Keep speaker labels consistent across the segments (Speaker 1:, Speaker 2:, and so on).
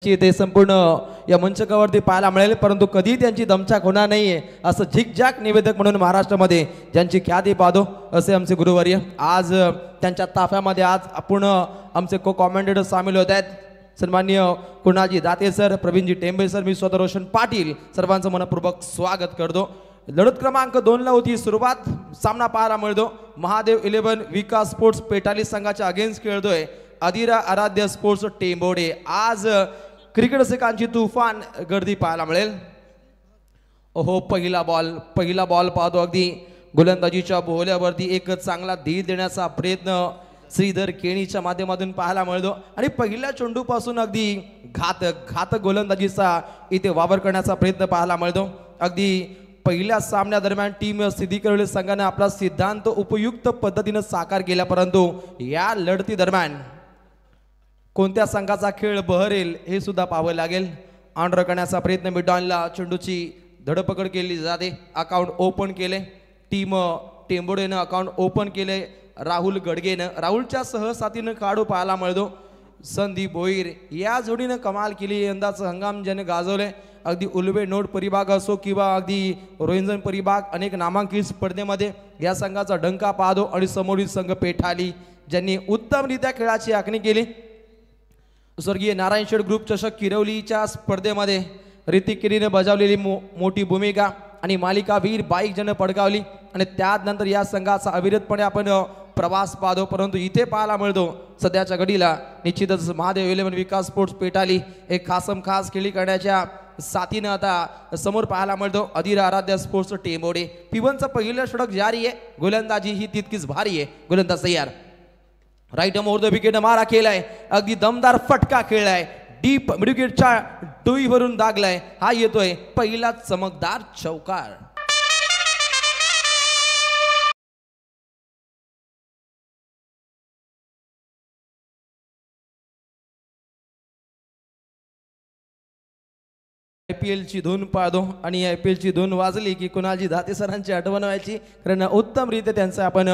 Speaker 1: ते संपूर्ण या मंचकावरती पाहायला मिळेल, परंतु कधी त्यांची दमछाक होणार नाहीये असं झिकझॅक निवेदक म्हणून महाराष्ट्रामध्ये ज्यांची ख्याती पाहतो असे आमचे गुरुवर्य आज त्यांच्या ताफ्यामध्ये आज आपण आमचे को कॉमेंटेटर सामील होत आहेत. सन्माननीय कुणालजी दाते सर, प्रवीणजी टेंबे सर, मी स्वतः रोशन पाटील सर्वांचं मनपूर्वक स्वागत करतो. लढत क्रमांक 2 ला होती सुरुवात. सामना पाहायला मिळतो महादेव 11 विकास स्पोर्ट्स पेटाली संघाच्या अगेन्स्ट खेळतोय अधिरा आराध्य स्पोर्ट्स टेंबोडे. आज क्रिकेट रसिकांची तुफान गर्दी पाहायला मिळेल. ओहो, पहिला बॉल पाहतो. अगदी गोलंदाजीच्या बोहल्यावरती एक चांगला धीर देण्याचा प्रयत्न श्रीधर केणीच्या माध्यमातून पाहायला मिळतो आणि पहिल्या चेंडूपासून अगदी घातक गोलंदाजीचा इथे वावर करण्याचा प्रयत्न पाहायला मिळतो. अगदी पहिल्या सामन्यादरम्यान टीम सिद्धिकरवले संघाने आपला सिद्धांत उपयुक्त पद्धतीने साकार केला, परंतु या लढती दरम्यान कोणत्या संघाचा खेळ बहरेल हे सुद्धा पाहावे लागेल. ऑनर करण्याचा प्रयत्न मिडॉनला चेंडूची धडपकड केली जाते. अकाउंट ओपन केले टीम टेंबोडेनं, अकाउंट ओपन केले राहुल गडगेनं. राहुलच्या सहसाथीनं काढू पाहायला मिळतो संदीप भोईर. या जोडीनं कमाल केली. यंदाचं हंगाम ज्याने गाजवले अगदी उलवे नोट परिभाग असो किंवा अगदी रोहिंजन परिभाग अनेक नामांकित स्पर्धेमध्ये या संघाचा डंका पाहतो आणि समोरील संघ पेठाली ज्यांनी उत्तमरित्या खेळाची आखणी केली. स्वर्गीय नारायण शेठ ग्रुप चषक किरवलीच्या स्पर्धेमध्ये ऋतिक केरीने बजावलेली मोठी भूमिका आणि मालिकावीर बाईक ज्यानं पडकावली आणि त्यानंतर या संघाचा अविरतपणे आपण प्रवास पाहतो, परंतु इथे पाहायला मिळतो सध्याच्या घडीला निश्चितच महादेव 11 विकास स्पोर्ट्स पेटाली एक खास खेळी करण्याच्या साथीनं आता समोर पाहायला मिळतो अधिरा आराध्य स्पोर्ट्स टेंबोडे. पिवनचं पहिलं षटक जारी आहे. गोलंदाजी ही तितकीच भारी आहे. गोलंदाज तयार. राईट मोर द विकेट मारा केलाय. अगदी दमदार फटका खेळलाय. डीप मिडविकेटच्या डोईवरून दागलाय. हा येतोय पहिला चमकदार चौकार. IPL ची धून पाहतो आणि IPL ची धून वाजली की कुणालजी दाते सरांची आठवण व्हायची, कारण उत्तमरित्या त्यांचं आपण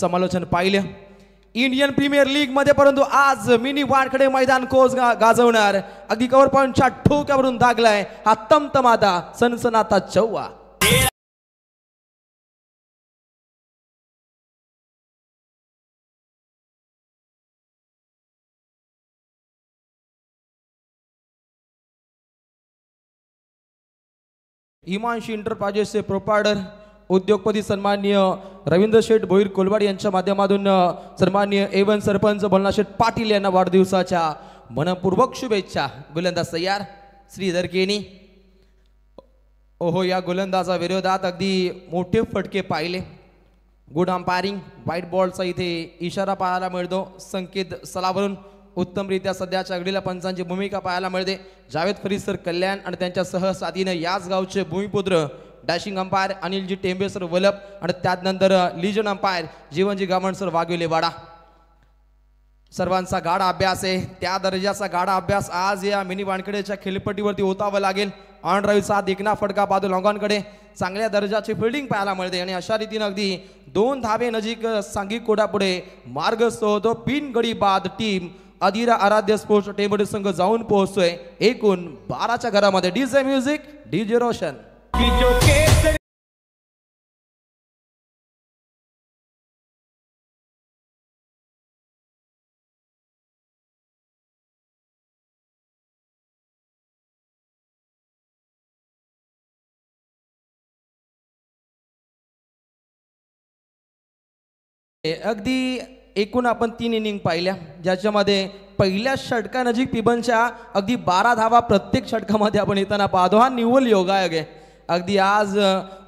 Speaker 1: समालोचन पाहिलं इंडियन प्रीमियर लीग मध्ये. परंतु आज मिनी वानखडे मैदान कोस गाजवणार. अगदी कव्हर पॉइंटच्या ठोक्यावरून दागलाय हा तमतमाता सनसनाता चौवा. हिमांशी इंटरप्राइजेसचे प्रोपायटर उद्योगपती सन्माननीय रवींद्र शेठ भोईर कोलवाड यांच्या माध्यमातून सन्माननीय A1 सरपंच बलनाथ शेठ पाटील यांना वाढदिवसाच्या मनपूर्वक शुभेच्छा. गोलंदाज तयार श्रीधर केणी. ओहो, या गोलंदाजा विरोधात अगदी मोठे फटके पाहिले. Good umpiring. व्हाईट बॉलचा इथे इशारा पाहायला मिळतो संकेत स्थळावरून. उत्तमरित्या सध्याच्या घडीला पंचांची भूमिका पाहायला मिळते. जावेद फरीद सर कल्याण आणि त्यांच्या सहसाथीनं याच गावचे भूमिपुत्र dashing umpire Anilji Tembe sir Valap आणि त्यानंतर लिजन अंपायर जीवनजी गामण सर वाघवेले वाडा. सर्वांचा गाढा अभ्यास आहे. त्या दर्जाचा गाढा अभ्यास आज या मिनी वानखेडेच्या खेळपट्टीवरती होतावं लागेल. ऑन ड्राईव्हचा देखना फटका पाहतो लॉंगॉनकडे. चांगल्या दर्जाची फिल्डिंग पाहायला मिळते आणि अशा रीतीने अगदी 2 धावे नजीक सांघिक कोडापुढे मार्गस्थ होतो. बिन गडी बाद टीम अधिरा आराध्य स्पोर्ट्स टेंबोडे संघ जाऊन पोहोचतोय एकूण 12च्या घरामध्ये. DJ music, DJ Roshan. अगदी एकूण आपण 3 इनिंग पाहिल्या, ज्याच्यामध्ये पहिल्या षटकानजीक पिबनच्या अगदी 12 धावा प्रत्येक षटकामध्ये आपण येताना पाहतो. हा निव्वळ योगायोग आहे. अगदी आज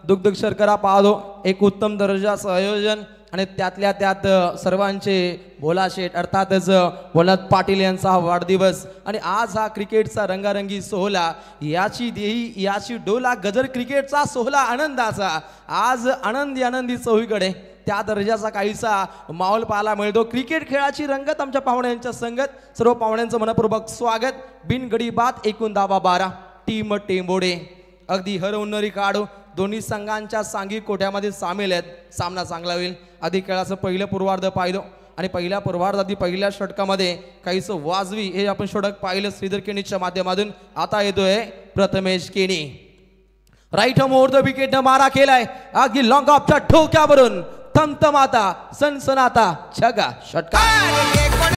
Speaker 1: दुग्ध शर्करा पाहतो एक उत्तम दर्जाचं आयोजन आणि त्यातल्या त्यात सर्वांचे भोला शेठ अर्थातच भोलानाथ पाटील यांचा हा वाढदिवस आणि आज हा क्रिकेटचा रंगारंगी सोहळा. याची डोला गजर क्रिकेटचा सोहळा आनंदाचा. आज आनंदी चौहीकडे त्या दर्जाचा काहीसा माहोल पाहायला मिळतो. क्रिकेट खेळाची रंगत आमच्या पाहुण्यांच्या संगत. सर्व पाहुण्यांचं मनपूर्वक स्वागत. बिन गडी बाद एकूण धावा 12 टीम टेंबोडे. अगदी हरवणारी काढू दोन्ही संघांच्या सांघिक कोट्यामध्ये सामील आहेत. सामना चांगला होईल. आधी खेळाचं पहिलं पूर्वार्ध पाहिलं आणि पहिल्या पूर्वार्धातील पहिल्या षटकामध्ये काहीसं वाजवी हे आपण षटक पाहिलं श्रीधर केणीच्या माध्यमातून. आता येतोय Prathamesh Keni. Right more the wicket मारा केलाय अगदी लॉंग ऑफच्या ठोक्यावरून तंतमाता सनसनाता छगा षटकार.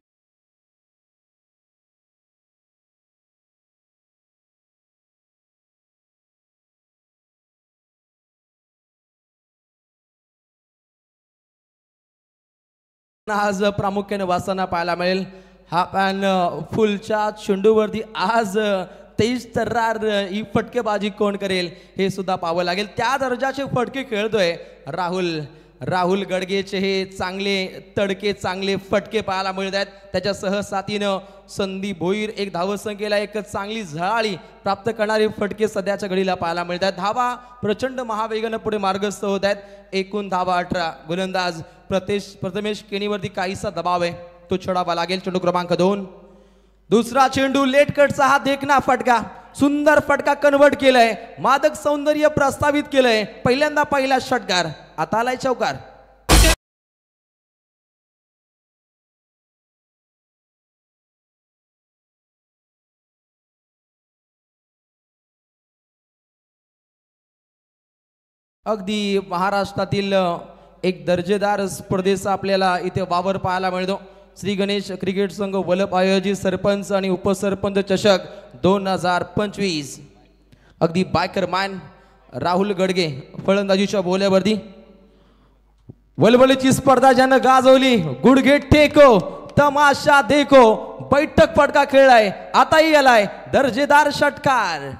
Speaker 1: आज प्रामुख्याने वाचताना पाहायला मिळेल. हा पॅन फुलच्या चेंडूवरती आज 23 तर्रार ही फटकेबाजी कोण करेल हे सुद्धा पाहावं लागेल. त्या दर्जाचे फटके खेळतोय राहुल गडगेचे. हे चांगले तडके चांगले फटके पाहायला मिळत आहेत. त्याच्या साथीनं संदीप भोईर एक धावसंख्येला एक चांगली झळाळी प्राप्त करणारे फटके सध्याच्या घडीला पाहायला मिळत आहेत. धावा प्रचंड महावेगानं पुढे मार्गस्थ होत आहेत. एकूण धावा 18. गोलंदाज प्रथमेश केणीवरती काहीसा दबाव आहे, तो चढावा लागेल. चेंडू क्रमांक 2. दुसरा चेंडू लेट कटचा हा देखना फटका, सुंदर फटका कन्वर्ट केलाय, मादक सौंदर्य प्रस्तावित केलंय. पहिल्यांदा पहिला षटकार. आता आलाय चौकार. अगदी महाराष्ट्रातील एक दर्जेदार स्पर्धेचा आपल्याला इथे वावर पाहायला मिळतो. श्री गणेश क्रिकेट संघ वलप आयोजित सरपंच आणि उपसरपंच चषक 2025. अगदी बायकर मॅन राहुल गडगे फलंदाजीच्या बोल्यावरती. वलवलीची स्पर्धा ज्यानं गाजवली, गुडघे टेको तमाशा देखो, बैठक फटका खेळलाय. आताही आलाय दर्जेदार षटकार.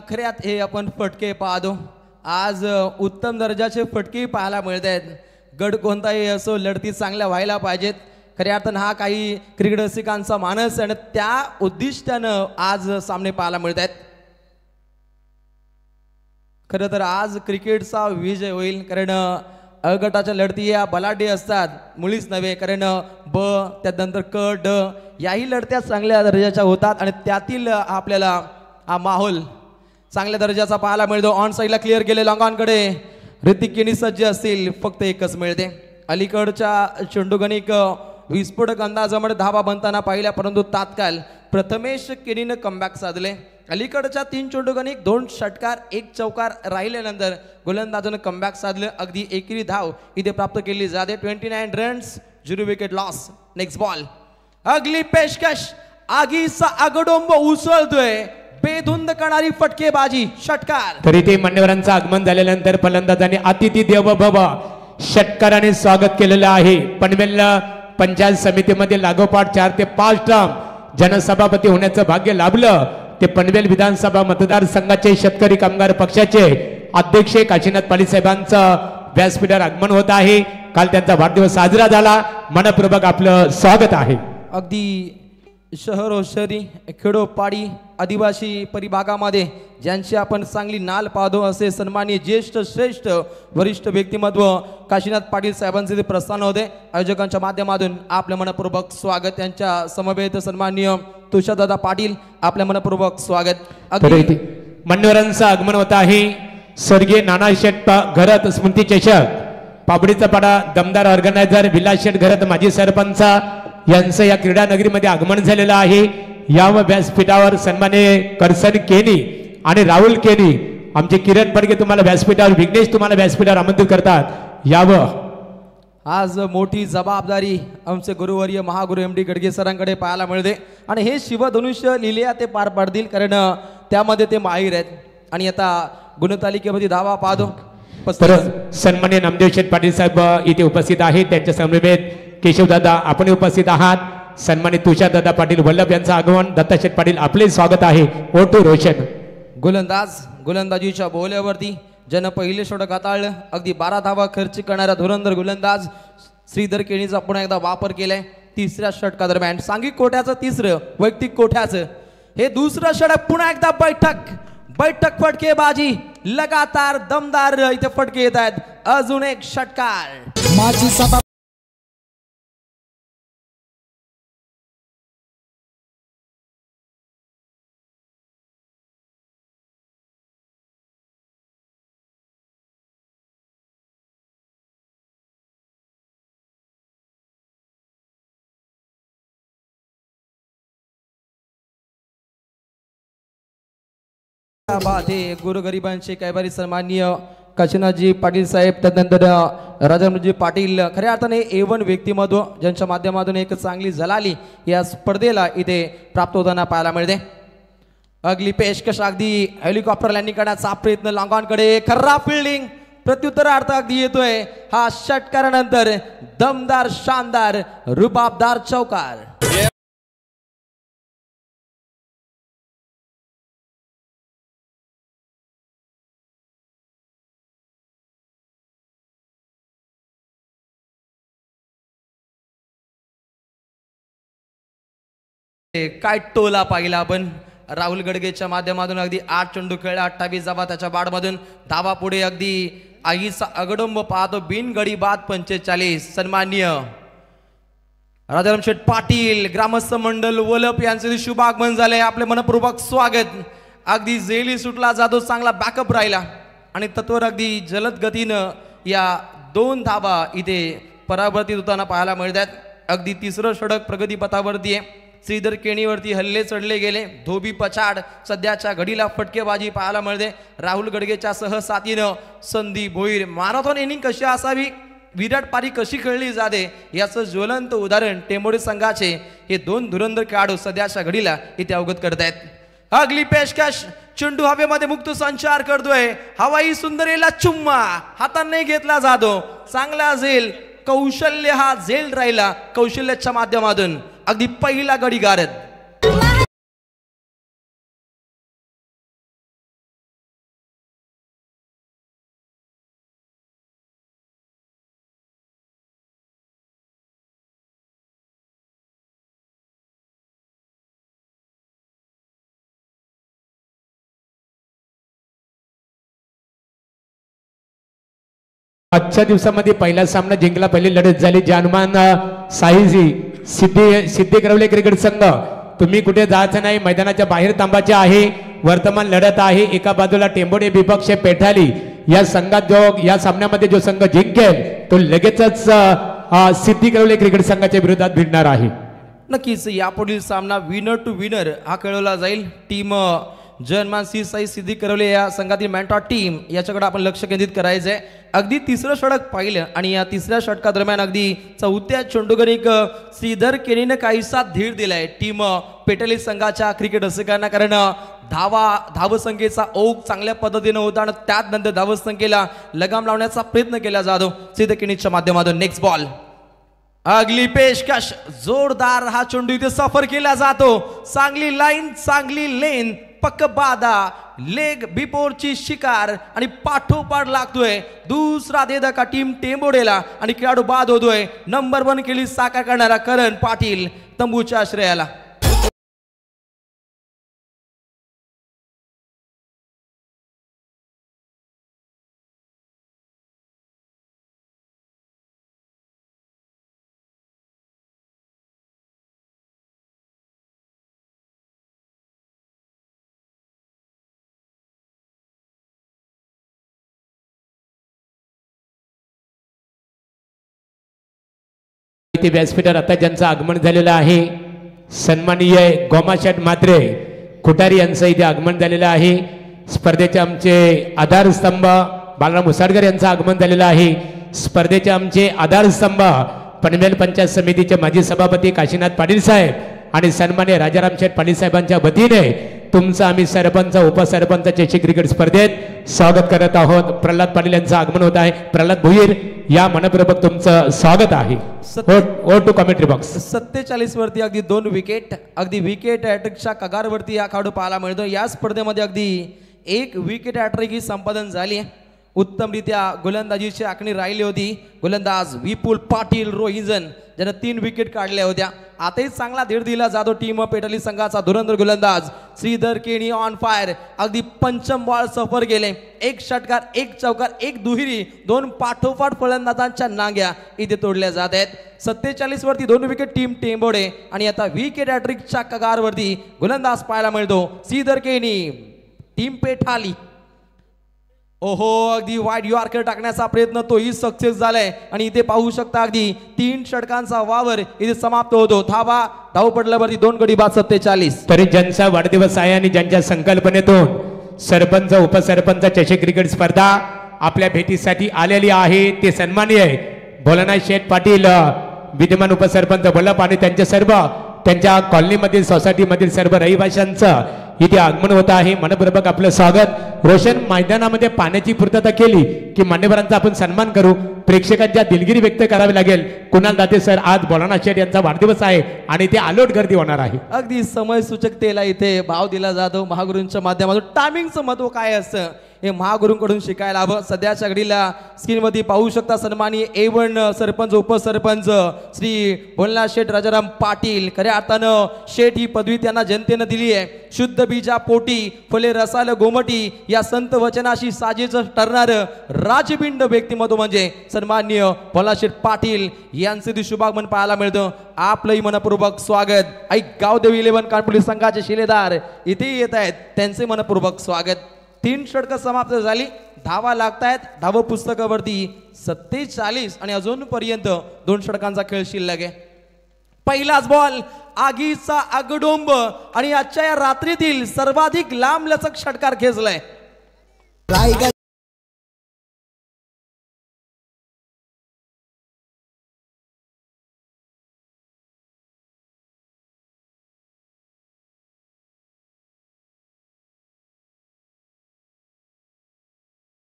Speaker 1: खऱ्यात हे आपण फटके पाहतो. आज उत्तम दर्जाचे फटके पाहायला मिळत आहेत. गड कोणताही असो, लढती चांगल्या व्हायला पाहिजेत. खऱ्या अर्थानं हा काही क्रिकेट रसिकांचा मानस आणि त्या उद्दिष्टानं आज सामने पाहायला मिळत आहेत. खरं तर आज क्रिकेटचा विजय होईल, कारण अ गटाच्या लढती या बलाढ्य असतात, मुळीच नव्हे. कारण ब त्यानंतर क ड याही लढत्या चांगल्या दर्जाच्या होतात आणि त्यातील आपल्याला हा माहोल चांगल्या दर्जाचा पाहायला मिळतो. ऑन साईडला क्लिअर केले लॉंगॉनकडे ऋतिक केणी सज्ज असतील, फक्त एकच मिळते. अलीकडच्या चेंडूगणिक विस्फोटक अंदाजामध्ये धावा बनताना पाहिल्या, परंतु तात्काळ प्रथमेश केणीनं कमबॅक साधले. अलीकडच्या 3 चेंडूगणिक 2 षटकार 1 चौकार राहिल्यानंतर गोलंदाजानं कमबॅक साधलं. अगदी एकेरी धाव इथे प्राप्त केली जाते. 29 runs, 0 wicket loss. Next ball. अगली पेशकश आगीचा आगडोंब उसळतोय, बेधुंद करणारी फटकेबाजी षटकार.
Speaker 2: तरी ते मान्यवरांचं आगमन झाल्यानंतर फलंदाजांनी अतिथी देव भव षटकाराने स्वागत केलेलं आहे. पनवेल पंचायत समितीमध्ये लागोपाठ 4 ते 5 टर्म जनसभापती होण्याचं भाग्य लाभलं. ते पनवेल विधानसभा मतदारसंघाचे शेतकरी कामगार पक्षाचे अध्यक्ष काशीनाथ पाटील साहेबांचं व्यासपीठावर आगमन होत आहे. काल त्यांचा वाढदिवस साजरा झाला. मनपूर्वक आपलं स्वागत आहे.
Speaker 1: अगदी शहर शहरी खेडोपाडी आदिवासी परिभागामध्ये ज्यांची आपण चांगली नाल पाहतो असे सन्माननीय ज्येष्ठ श्रेष्ठ वरिष्ठ व्यक्तिमत्व काशीनाथ पाटील साहेबांचे प्रस्थान होते. आयोजकांच्या माध्यमातून आपल्या मनपूर्वक स्वागत. त्यांच्या समवेत सन्माननीय तुषारदादा पाटील, आपल्या मनपूर्वक स्वागत.
Speaker 2: मान्यवरांचं आगमन होत आहे. स्वर्गीय नाना शेठ घरत स्मृती चषक पापडीचा पाडा दमदार ऑर्गनायझर विलास शेठ घरत माजी सरपंच यांचं या क्रीडा नगरीमध्ये आगमन झालेलं आहे. या व्यासपीठावर सन्माननीय करसन केणी आणि राहुल केणी, आमचे किरण पडके तुम्हाला व्यासपीठावर, विघ्नेश तुम्हाला व्यासपीठावर आमंत्रित करतात. यावं.
Speaker 1: आज मोठी जबाबदारी आमचे गुरुवर्य महागुरु एम डी गडगे सरांकडे पाहायला मिळते आणि हे शिवधनुष्य लिहिल्या ते पार पाडतील, कारण त्यामध्ये ते माहीर आहेत. आणि आता गुणतालिकेमध्ये धावा पाहतो.
Speaker 2: तर सन्माननीय नामदेव शेठ पाटील साहेब इथे उपस्थित आहेत. त्यांच्या समवेत केशवदादा आपण उपस्थित आहात. सन्मानित तुषारदादा पाटील वल्लभ यांचं आगमन. दत्ता शेठ पाटील आपले स्वागत आहे. ओटू रोशन.
Speaker 1: गोलंदाजीच्या बोल्यावरती ज्यानं पहिले षटक हाताळलं, अगदी 12 धावा खर्च करणारा धुरंधर गोलंदाज श्रीधर केणीचा पुन्हा एकदा वापर केलाय. तिसऱ्या षटका दरम्यान सांघिक कोठ्याचं तिसरं, वैयक्तिक कोठ्याचं हे दुसरं षटक. पुन्हा एकदा बैठक फटकेबाजी लगातार दमदार इथे फटके येत आहेत. अजून एक षटकार. क्या बात आहे. गुरुगरिबांचे कैवारी सन्माननीय काशीनाथजी पाटील साहेब, त्यानंतर राजारामजी पाटील, खऱ्या अर्थाने A1 व्यक्तिमत्व ज्यांच्या माध्यमातून एक चांगली झलाली या स्पर्धेला इथे प्राप्त होताना पाहायला मिळते. अगली पेशकश अगदी हेलिकॉप्टर लँडिंग करण्याचा प्रयत्न लॉंगॉनकडे, खर्रा फिल्डिंग, प्रत्युत्तरार्थ अगदी येतोय हा षटकारानंतर दमदार शानदार रुबाबदार चौकार. काय टोला पाहिला आपण राहुल गडगेच्या माध्यमातून. अगदी 8 चेंडू खेळला, 28 धावा त्याच्या बाडमधून. धावा पुढे अगदी आईचा अगडंब पाहतो, बिनगडी बाद 45. सन्माननीय राजाराम शेठ पाटील, ग्रामस्थ मंडळ वलप यांचे शुभ आगमन झाले. आपले मनपूर्वक स्वागत. अगदी झेली सुटला जातो, चांगला बॅकअप राहिला आणि तत्वर अगदी जलद गतीनं या 2 धावा इथे परावर्तित होताना पाहायला मिळतात. अगदी तिसरं षटक प्रगती पथावरती आहे. श्रीधर केणीवरती हल्ले चढले गेले, धोबी पछाड सध्याच्या घडीला फटकेबाजी पाहायला मिळते. राहुल गडगेच्या सहसाथीनं संदीप भोईर. मॅरेथॉन इनिंग कशी असावी, विराट पारी कशी खेळली जाते याचं ज्वलंत उदाहरण टेंबोडे संघाचे हे 2 धुरंधर खेळाडू सध्याच्या घडीला इथे अवगत करतायत. अगली पेशकश, चेंडू हवेमध्ये मुक्त संचार करतोय, हवाई सुंदरीला चुम्मा हाताने घेतला जातो. चांगला झेल, कौशल्य हा झेल राहिला कौशल्याच्या माध्यमातून. अगदी पहिला गडी गारद.
Speaker 2: आजच्या दिवसामध्ये पहिला सामना जिंकला, पहिली लढत झाली जानमान साईजी सिद्धी करवले क्रिकेट संघ. तुम्ही कुठे जायचं नाही, मैदानाच्या बाहेर थांबायचे आहे. वर्तमान लढत आहे, एका बाजूला टेंबोडे विपक्ष पेठाली. या संघात या सामन्यामध्ये जो संघ जिंकेल तो लगेचच सिद्धी करवले क्रिकेट संघाच्या विरोधात भिडणार आहे.
Speaker 1: नक्कीच यापुढील सामना विनर टू विनर हा खेळवला जाईल. टीम जनमान सी साई सिद्धी करवले या संघातील मॅन्टॉ टीम याच्याकडे आपण लक्ष केंद्रित करायचं आहे. अगदी तिसरं षटक पाहिलं आणि या तिसऱ्या षटकादरम्यान अगदी चौथ्या चेंडूवर एक श्रीधर केणीने काहीसा धीर दिलाय टीम पेटली संघाच्या क्रिकेट रसिकांना. कारण धावसंख्येचा ओघ चांगल्या पद्धतीने होता आणि त्यानंतर धावसंख्येला लगाम लावण्याचा प्रयत्न केला जातो श्रीधर केणीच्या माध्यमातून. नेक्स्ट बॉल, अगली पेशकश, जोरदार हा चेंडू इथे सफर केला जातो. चांगली लाईन, चांगली लेन, पक्क बादा, लेग बिफोरची शिकार आणि पाठोपाठ लागतोय दुसरा देदका टीम टेंबोडेला आणि खेळाडू बाद होतोय नंबर 1 केली साकार करणारा करण पाटील तंबूच्या आश्रयाला.
Speaker 2: व्यासपीठावर आता ज्यांचं आगमन झालेलं आहे सन्माननीय गोमाशेठ म्हात्रे खुटारी यांचं इथे आगमन झालेलं आहे. स्पर्धेचे आमचे आधारस्तंभ बालराम उसाडकर यांचं आगमन झालेलं आहे. स्पर्धेचे आमचे आधारस्तंभ पनवेल पंचायत समितीचे माजी सभापती काशीनाथ पाटील साहेब आणि सन्माननीय राजाराम शेठ पाटील साहेबांच्या वतीने तुमचं आम्ही सरपंच उपसरपंच चषक क्रिकेट स्पर्धेत स्वागत करत आहोत. प्रल्हाद पाटील यांचं आगमन होत आहे. प्रल्हाद भोईर या मनपूर्वक तुमचं स्वागत आहे. To commentary box.
Speaker 1: 47 वरती अगदी 2 विकेट, अगदी विकेट हॅट्रिकच्या कगारवरती हा खेळाडू पाहायला मिळतो. या स्पर्धेमध्ये अगदी 1 विकेट हॅट्रिक ही संपादन झाली. उत्तमरित्या गोलंदाजीची आखणी राहिली होती. गोलंदाज विपुल पाटील रोहिंजन ज्यानं 3 विकेट काढल्या होत्या. आताही चांगला धीर दिला जातो टीम पेटली संघाचा. धुरंधर गोलंदाज श्रीधर केणी ऑन फायर. अगदी पंचम बॉल सफर गेले. 1 षटकार, 1 चौकार, 1 दुहेरी, 2 पाठोपाठ फलंदाजांच्या नांग्या इथे तोडल्या जात आहेत. 47 वरती 2 विकेट टीम टेंबोडे आणि आता विकेट हॅट्रिकच्या कगारवरती गोलंदाज पाहायला मिळतो श्रीधर केणी टीम पेठाली. ओहो, अगदी वाईड यॉर्कर टाकण्याचा प्रयत्न तोही सक्सेस झालाय आणि इथे पाहू शकता अगदी 3 षटकांचा वावर इथे समाप्त होतो. धाव पडल्यावरती 2 गडी बाद 47.
Speaker 2: तरी ज्यांचा वाढदिवस आहे आणि ज्यांच्या संकल्पनेतून सरपंच उपसरपंच चषक क्रिकेट स्पर्धा आपल्या भेटीसाठी आलेली आहे. ते सन्माननीय भोलानाथ शेठ पाटील विद्यमान उपसरपंच बोलप आणि त्यांचे सर्व त्यांच्या कॉलनीमधील सोसायटीमधील सर्व रहिवाशांचं इथे आगमन होत आहे. मनपूर्वक आपलं स्वागत. रोशन मैदानामध्ये पाण्याची पूर्तता केली की मान्यवरांचा आपण सन्मान करू. प्रेक्षकांच्या दिलगिरी व्यक्त करावी लागेल. कुणाल दाते सर आज भोलानाथ शेठ यांचा वाढदिवस आहे आणि ते आलोट गर्दी होणार आहे.
Speaker 1: अगदी समय सूचकतेला इथे भाव दिला जातो. महागुरूंच्या माध्यमातून टायमिंगचं महत्व काय असतं हे महागुरूंकडून शिकायला हवं. सध्याच्या घडीला स्क्रीनवरती पाहू शकता सन्माननीय A1 सरपंच उपसरपंच श्री भोलानाथ शेठ राजाराम पाटील. खऱ्या अर्थानं शेठ ही पदवी त्यांना जनतेनं दिली आहे. शुद्ध बीजा पोटी फले रसाल गोमटी या संत वचनाशी साजेच ठरणारं राजपिंड व्यक्तिमत्व म्हणजे सन्माननीय भोलानाथ शेठ पाटील यांचे शुभागमन पाहायला मिळतं. आपलंही मनपूर्वक स्वागत. आई गावदेवी 11 कानपुली संघाचे शिलेदार इथे येत आहेत. त्यांचे मनपूर्वक स्वागत. 3 षटकं समाप्त झाली. धावा लागतायत. धाव पुस्तकावरती 47 आणि अजूनपर्यंत 2 षटकांचा खेळ शिल्लक आहे. पहिलाच बॉल आगीचा आगडोंब आणि आजच्या या रात्रीतील सर्वाधिक लांब लचक षटकार खेचलाय.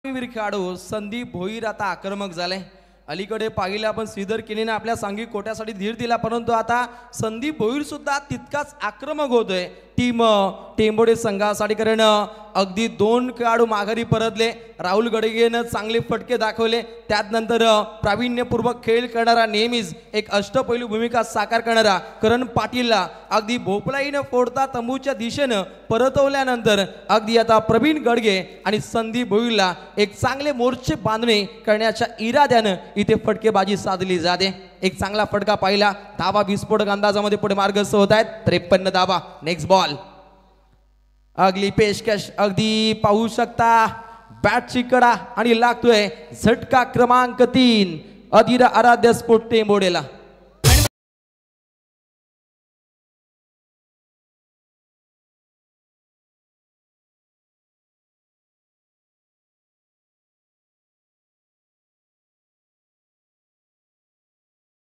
Speaker 1: खेळाडू संदीप भोईर आता आक्रमक झाले. अलीकडे पाहिलं आपण श्रीधर केनीने आपल्या सांघिक कोट्यासाठी धीर दिला, परंतु आता संदीप भोईर सुद्धा तितकाच आक्रमक होतोय टीम टेंबोडे संघासाठी. कारण अगदी 2 खेळाडू माघारी परतले. राहुल गडगेनं चांगले फटके दाखवले. त्यानंतर प्रावीण्यपूर्वक खेळ करणारा नेहमीच एक अष्टपैलू भूमिका साकार करणारा करण पाटीलला अगदी भोपळाईनं फोडता तंबूच्या दिशेनं परतवल्यानंतर अगदी आता प्रवीण गडगे आणि संदीप भोईरला एक चांगले मोर्चे बांधणे करण्याच्या इराद्यानं इथे फटकेबाजी साधली जाते. एक चांगला फटका पाहिला. धावा विस्फोटक अंदाजामध्ये पुढे मार्गस्थ होत आहेत. 53 धावा. Next ball. अगली पेशकश अगदी पाहू शकता. बॅटची कडा आणि लागतोय झटका क्रमांक 3 अधीर आराध्य स्पोर्ट टेंबोडेला.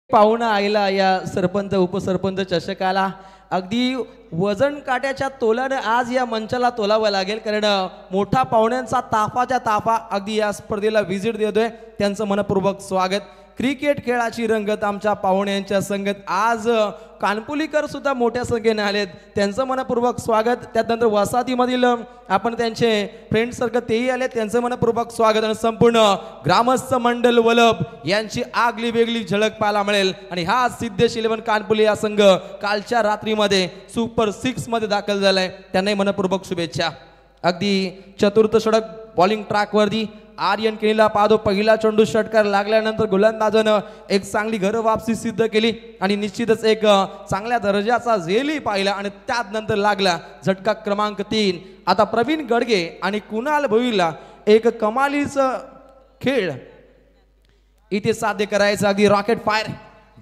Speaker 1: पाहुणा आईला या सरपंच उपसरपंच चषकाला अगदी वजन काट्याच्या तोलाने आज या मंचाला तोलावं लागेल. कारण मोठा पाहुण्यांचा ताफाच्या ताफा अगदी या स्पर्धेला व्हिजिट देतोय. त्यांचं मनपूर्वक स्वागत. क्रिकेट खेळाची रंगत आमच्या पाहुण्यांच्या संगत. आज कानपुलीकर सुद्धा मोठ्या संख्येने आलेत. त्यांचं मनपूर्वक स्वागत. त्यानंतर वसाहतीमधील आपण त्यांचे फ्रेंड सर्कल तेही आले. त्यांचं मनपूर्वक स्वागत. आणि संपूर्ण ग्रामस्थ मंडल वलभ यांची आगली वेगळी झळक पाहायला मिळेल. आणि हा सिद्धेश 11 कानपुली या संघ कालच्या रात्रीमध्ये सुपर 6 मध्ये दाखल झालाय. त्यांनाही मनपूर्वक शुभेच्छा. अगदी चतुर्थ षटक बॉलिंग ट्रॅकवरती आर्यन केनीला पाहतो. पहिला चेंडू षटकार लागल्यानंतर गोलंदाजानं एक चांगली घर वापसी सिद्ध केली आणि निश्चितच एक चांगल्या दर्जाचा झेलही पाहिला. आणि त्यानंतर लागला झटका क्रमांक 3. आता प्रवीण गडगे आणि कुणाल भोईरला एक कमालीचं खेळ इथे साध्य करायचं. अगदी रॉकेट फायर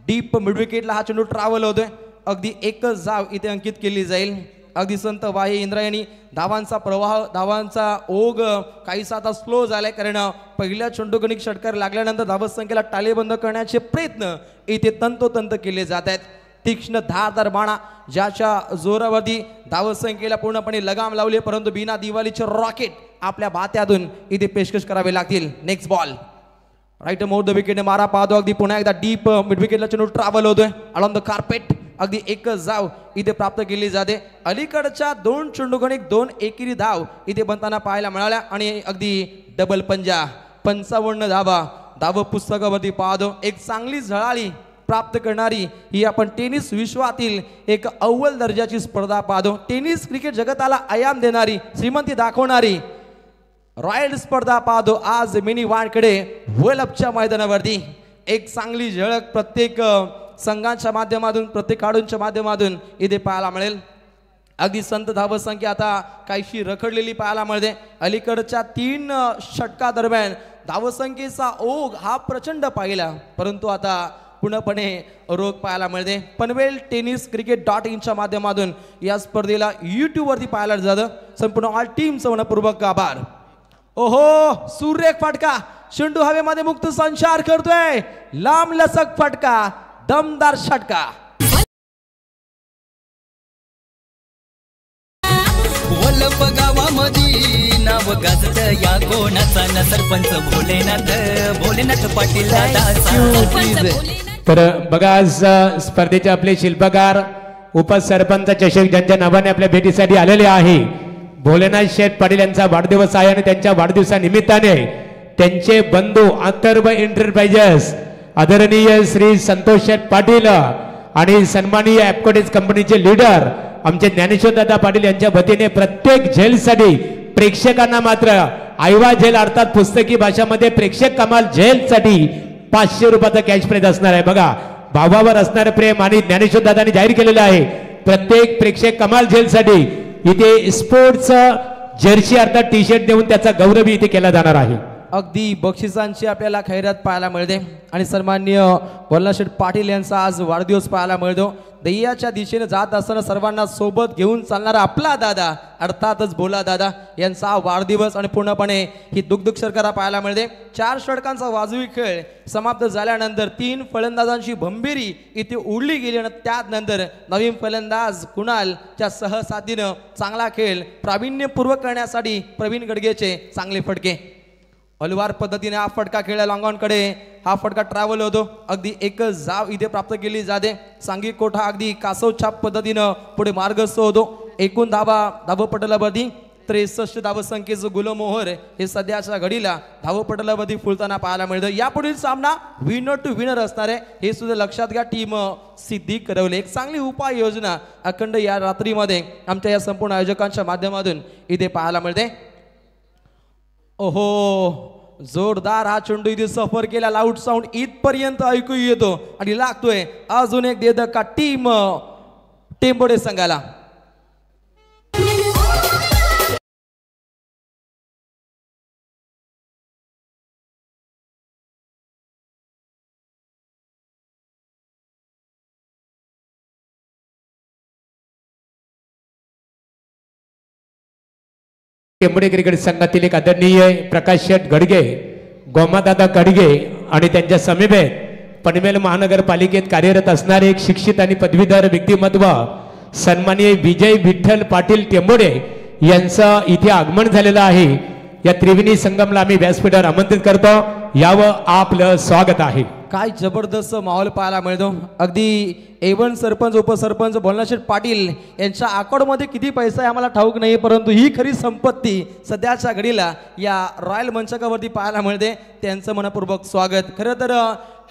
Speaker 1: डीप मिड विकेटला हा चेंडू ट्रॅव्हल होतोय. अगदी एकच धाव इथे अंकित केली जाईल. अगदी संत वाहे इंद्रायणी. धावांचा प्रवाह धावांचा ओघ काहीसा आता स्लो झालाय. कारण पहिल्या चेंडूगणिक षटकार लागल्यानंतर धावत संख्येला टाळेबंद करण्याचे प्रयत्न इथे तंतोतंत केले जात आहेत. तीक्ष्ण धारदार बाणा ज्याच्या जोरावरती धावत संख्येला पूर्णपणे लगाम लावले, परंतु बिना दिवाळीचे रॉकेट आपल्या भात्यातून इथे पेशकश करावे लागतील. Next ball right more the wicket मारा पाहतो. अगदी पुन्हा एकदा डीप मिड विकेटला चेंडू ट्रॅव्हल होतोय अलॉंग द कार्पेट. अगदी एकच धाव इथे प्राप्त केली जाते. अलीकडच्या 2 चेंडूगणिक 2 एकेरी धाव इथे बनताना पाहायला मिळाल्या आणि अगदी डबल पंजा 55 धावा धाव पुस्तकावरती पाहतो. एक चांगली झळाळी प्राप्त करणारी ही आपण टेनिस विश्वातील एक अव्वल दर्जाची स्पर्धा पाहतो. टेनिस क्रिकेट जगताला आयाम देणारी श्रीमंती दाखवणारी रॉयल स्पर्धा पाहतो. आज मिनी वानकडे वलभच्या मैदानावरती एक चांगली झळक प्रत्येक संघांच्या माध्यमातून प्रत्येक खेळाडूंच्या माध्यमातून इथे पाहायला मिळेल. अगदी संत धावत संख्या आता काहीशी रखडलेली पाहायला मिळते. अलीकडच्या 3 षटका दरम्यान धावसंख्येचा ओघ हा प्रचंड पाहिला, परंतु आता पूर्णपणे रोग पाहायला मिळते. पनवेल टेनिस cricket.in माध्यमातून या स्पर्धेला यूट्यूबवरती पाहायला जातं. संपूर्ण ऑल टीमचं मनपूर्वक आभार. ओहो, सुरेख फटका, चेंडू हवेमध्ये मुक्त संचार करतोय, लांब लचक फटका, दमदार षटका.
Speaker 3: वल्लभ गावामध्ये नाव गाजत या कोणाचा न सरपंच भोलेनाथ पाटील
Speaker 2: तर बघा आज स्पर्धेचे आपले शिल्पकार उपसरपंच चषक ज्यांच्या नावाने आपल्या भेटीसाठी आलेले आहे. भोलेनाथ शेठ पाटील यांचा वाढदिवस आहे आणि त्यांच्या वाढदिवसानिमित्ताने त्यांचे बंधू अथर्व एंटरप्राइजेस आदरणीय श्री संतोष शेठ पाटील आणि सन्माननीय ॲपकोटेज कंपनीचे लीडर आमचे ज्ञानेश्वर दादा पाटील यांच्या वतीने प्रत्येक झेलसाठी प्रेक्षकांना मात्र आयवा झेल अर्थात पुस्तकी भाषामध्ये प्रेक्षक कमाल झेलसाठी 500 रुपयाचा कॅश प्राइज असणार आहे. बघा भावावर असणारे प्रेम आणि ज्ञानेश्वर दादांनी जाहीर केलेलं आहे. प्रत्येक प्रेक्षक कमाल झेलसाठी इथे स्पोर्ट्स जर्सी अर्थात टी शर्ट देऊन त्याचा गौरव इथे केला जाणार आहे.
Speaker 1: अगदी बक्षिसांची आपल्याला खैरात पाहायला मिळते आणि सन्माननीय वल्लभशेठ पाटील यांचा आज वाढदिवस पाहायला मिळतो. दैयाच्या दिशेने जात असताना सर्वांना सोबत घेऊन चालणारा आपला दादा अर्थातच भोला दादा यांचा वाढदिवस आणि पूर्णपणे ही दुग्ध शर्करा पाहायला मिळते. 4 षटकांचा वाजवी खेळ समाप्त झाल्यानंतर 3 फलंदाजांची भंबीरी इथे उडली गेली आणि त्यानंतर नवीन फलंदाज कुणालच्या सहसाथीनं चांगला खेळ प्रावीण्यपूर्वक करण्यासाठी प्रवीण गडगेचे चांगले फटके. हलवार पद्धतीने हा फटका खेळला लॉंगॉनकडे, हा फटका ट्रॅव्हल होतो. अगदी एकच जाव इथे प्राप्त केली जाते. सांघिक कोठा अगदी कासव छाप पद्धतीनं पुढे मार्गस्थ होतो. एकूण धावपटलावरती 63 धावसंख्येचं गुलमोहर हे सध्याच्या घडीला धावपटलावरती फुलताना पाहायला मिळतं. यापुढील सामना विनर टू विनर असणार आहे हे सुद्धा लक्षात घ्या. टीम सिद्धी करवले एक चांगली उपाययोजना अखंड या रात्रीमध्ये आमच्या या संपूर्ण आयोजकांच्या माध्यमातून इथे पाहायला मिळते. ओहो, जोरदार हा चेंडू इथे सफर केला, लाऊड साऊंड इथपर्यंत ऐकू येतो आणि लागतोय अजून एक देदका टीम टेंबोडे संघाला.
Speaker 2: टेंबोडे क्रिकेट संघातील एक आदरणीय प्रकाश शेठ गडगे, गोमादादा गडगे आणि त्यांच्या समीपेत पनवेल महानगरपालिकेत कार्यरत असणारे एक शिक्षित आणि पदवीधर व्यक्तिमत्व सन्माननीय विजय विठ्ठल पाटील टेंबोडे यांचं इथे आगमन झालेलं आहे. या त्रिवेणी संगमला आम्ही व्यासपीठावर आमंत्रित करतो. यावं आपलं स्वागत आहे.
Speaker 1: काय जबरदस्त माहोल पाहायला मिळतो. अगदी A1 सरपंच उपसरपंच भोलेनाथ पाटील यांच्या अकाउंटमध्ये किती पैसा आहे आम्हाला ठाऊक नाही, परंतु ही खरी संपत्ती सध्याच्या घडीला या रॉयल मंचकावरती पाहायला मिळते. त्यांचं मनपूर्वक स्वागत. खरं तर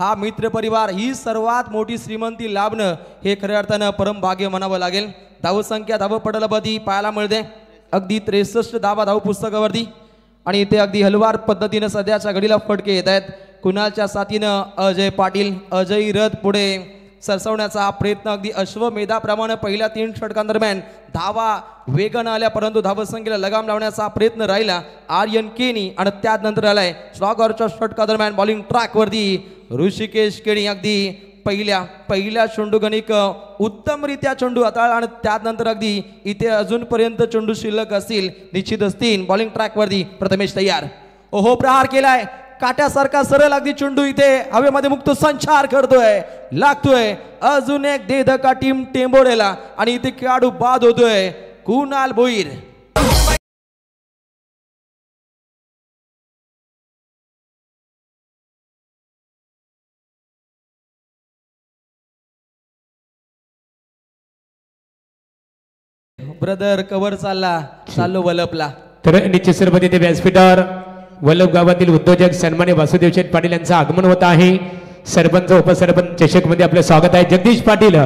Speaker 1: हा मित्र परिवार ही सर्वात मोठी श्रीमंती लाभणं हे खऱ्या अर्थानं परमभाग्य म्हणावं लागेल. धावसंख्या धावपटलावरती पाहायला मिळते अगदी 63 धावा धाव पुस्तकावरती आणि इथे अगदी हलवार पद्धतीनं सध्याच्या घडीला फटके येत आहेत. कुणालच्या साथीनं अजय पाटील, अजय रथ पुढे सरसवण्याचा हा प्रयत्न अगदी अश्वमेधाप्रमाणे पहिल्या 3 षटकांदरम्यान धावा वेगानं आल्या, परंतु धावसंख्येला लगाम लावण्याचा प्रयत्न राहिला आर्यन केनी आणि त्यानंतर आलाय स्वागरच्या षटकादरम्यान बॉलिंग ट्रॅकवरती ऋषिकेश केणी. अगदी पहिल्या चेंडू गणिक उत्तमरित्या चेंडू हाताळला आणि त्यानंतर अगदी इथे अजूनपर्यंत चेंडू शिल्लक असतील निश्चित असतील. बॉलिंग ट्रॅकवरती प्रथमेश तयार. ओहो, प्रहार केलाय काट्यासारखा सरळ अगदी चेंडू इथे हवेमध्ये मुक्त संचार करतोय, लागतोय अजून एक देधका टीम टेंबोडेला आणि इथे खेळाडू बाद होतोय कुणाल भोईर. ब्रदर कव्हर चाललो वलपला.
Speaker 2: तर निश्चित स्वरूपात इथे व्यासपीठावर वल्लभ गावातील उद्योजक सन्मान्य वासुदेव शेठ पाटील यांचं आगमन होत आहे. सरपंच उपसरपंच चषक मध्ये आपलं स्वागत आहे. जगदीश पाटील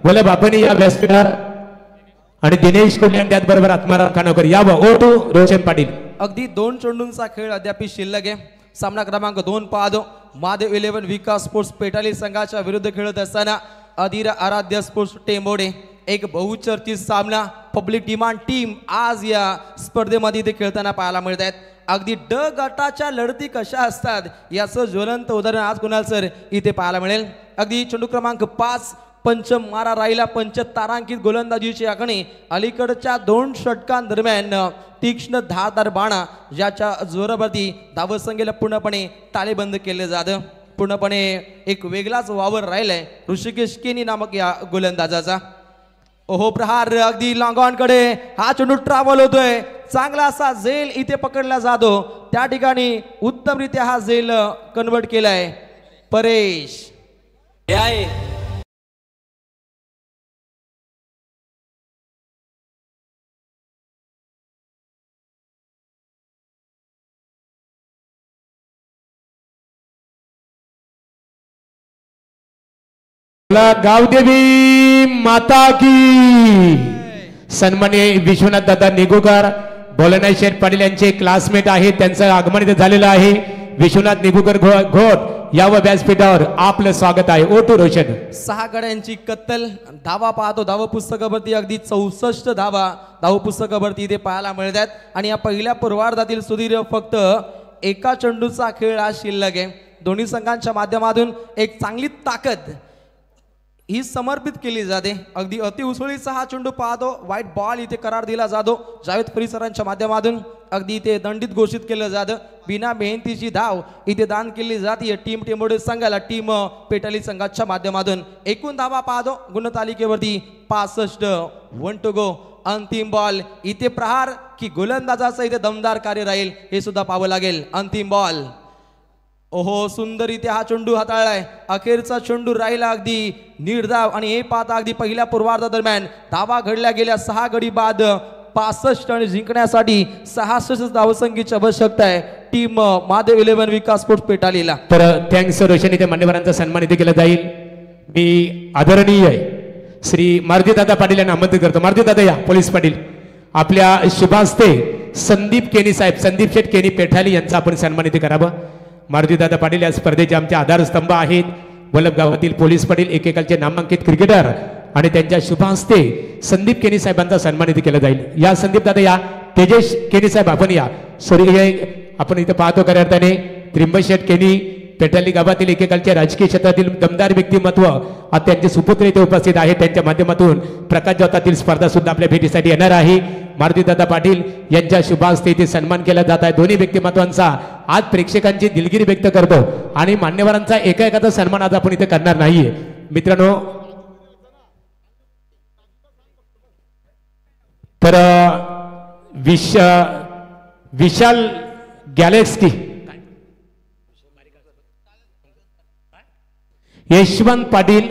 Speaker 2: वल्लभ आपण या व्यासपीठावर आणि दिनेश कुल्यान त्याचबरोबर आत्माराम खानोकर यावं. Over to Roshan Patil.
Speaker 1: अगदी 2 चेंडूंचा खेळ अद्याप शिल्लक आहे. सामना क्रमांक 2 पाहतो. महादेव 11 विकास स्पोर्ट्स पेटाली संघाच्या विरुद्ध खेळत असताना अधीर आराध्य स्पोर्ट्स टेंबोडे एक बहुचर्चित सामना पब्लिक डिमांड टीम आज या स्पर्धेमध्ये इथे खेळताना पाहायला मिळत आहेत. अगदी ड गटाच्या लढती कशा असतात याचं ज्वलंत उदाहरण आज कुणाल सर इथे पाहायला मिळेल. अगदी चेंडू क्रमांक 5 पंच मारा राहिला. पंच तारांकित गोलंदाजीची आखणी अलीकडच्या 2 षटकांदरम्यान तीक्ष्ण धारदार बाणा ज्याच्या जोरावरती धावसंख्येला पूर्णपणे ताळेबंद केले जातं. पूर्णपणे एक वेगळाच वावर राहिलाय ऋषिकेश केनी नामक या गोलंदाजाचा. ओहो प्रहार अगदी लॉंगॉनकडे हा चेंडू ट्रॅव्हल होतोय. चांगला असा झेल इथे पकडला जातो. त्या ठिकाणी उत्तमरित्या हा झेल कन्वर्ट केलाय परेश.
Speaker 2: गावदेवी माता की. सन्माननीय विश्वनाथ दादा निगुकर भोलेनाथ शेठ पाटील यांचे क्लासमेट आहेत. त्यांचं आगमन इथे झालेलं आहे. विश्वनाथ निगुकर घोट या व्यासपीठावर आपलं स्वागत आहे. Over to Roshan.
Speaker 1: 6 गड्यांची कत्तल. धावा पाहतो धाव पुस्तकावरती अगदी 64 धावा धाव पुस्तकावरती इथे पाहायला मिळतात. आणि या पहिल्या पूर्वार्धातील सुधीर फक्त एका चेंडूचा खेळ हा शिल्लक आहे. दोन्ही संघांच्या माध्यमातून एक चांगली ताकद ही समर्पित केली जाते. अगदी अति उसळीचा हा चेंडू पाहतो. व्हाईट बॉल इथे करार दिला जातो जावेद परिसरांच्या माध्यमातून. अगदी इथे दंडित घोषित केलं जातं. बिना मेहनतीची धाव इथे दान केली जाते टीम टेंबोडे संघाला टीम पेटाली संघाच्या माध्यमातून. एकूण धावा पाहतो गुणतालिकेवरती 65. 1 टू गो. अंतिम बॉल इथे प्रहार की गोलंदाजाचं इथे दमदार कार्य राहील हे सुद्धा पाहावं लागेल. अंतिम बॉल. ओहो सुंदर इथे हा चेंडू हाताळलाय. अखेरचा चेंडू राहिला अगदी निर्धाव. आणि हे पाहता अगदी पहिल्या पूर्वार्धा दरम्यान धावा घडल्या गेल्या 6 गडी बाद 65 आणि जिंकण्यासाठी 66 धावसंख्येची आवश्यकता आहे टीम महादेव 11 विकास स्पोर्ट्स पेटालीला.
Speaker 2: तर थँक्स रोशन. इथे मान्यवरांचा सन्मान इथे केला जाईल. मी आदरणीय श्री मारुती दादा पाटील यांना आमंत्रित करतो. मारुती दादा या. पोलीस पाटील आपल्या शुभास्ते संदीप केनी साहेब संदीप शेठ केनी पेठाली यांचा आपण सन्मान इथे करावं. मारुती दादा पाटील या स्पर्धेचे आमचे आधारस्तंभ आहेत. वल्लभ गावातील पोलीस पाटील एकेकालचे नामांकित क्रिकेटर आणि त्यांच्या शुभ हस्ते संदीप केनी साहेबांचा सन्मान इथे केला जाईल. या संदीप दादा या. तेजेश केनी साहेब आपण या. सूर्य आपण इथे पाहतो खऱ्या अर्थाने त्रिंबशेठ केनी पेटाली गावातील एकेकालच्या राजकीय क्षेत्रातील दमदार व्यक्तिमत्व आज त्यांचे सुपुत्र इथे उपस्थित आहेत. त्यांच्या माध्यमातून प्रकाश जोतातील स्पर्धा सुद्धा आपल्या भेटीसाठी येणार आहे. मारुती दादा पाटील यांच्या शुभ हस्ते इथे सन्मान केला जात आहे. दोन्ही व्यक्तिमत्वांचा आज प्रेक्षकांची दिलगिरी व्यक्त करतो आणि मान्यवरांचा एका एकाचा सन्मान आज आपण इथे करणार नाहीये मित्रांनो. तर विशाल गॅलेक्सी यशवंत पाटील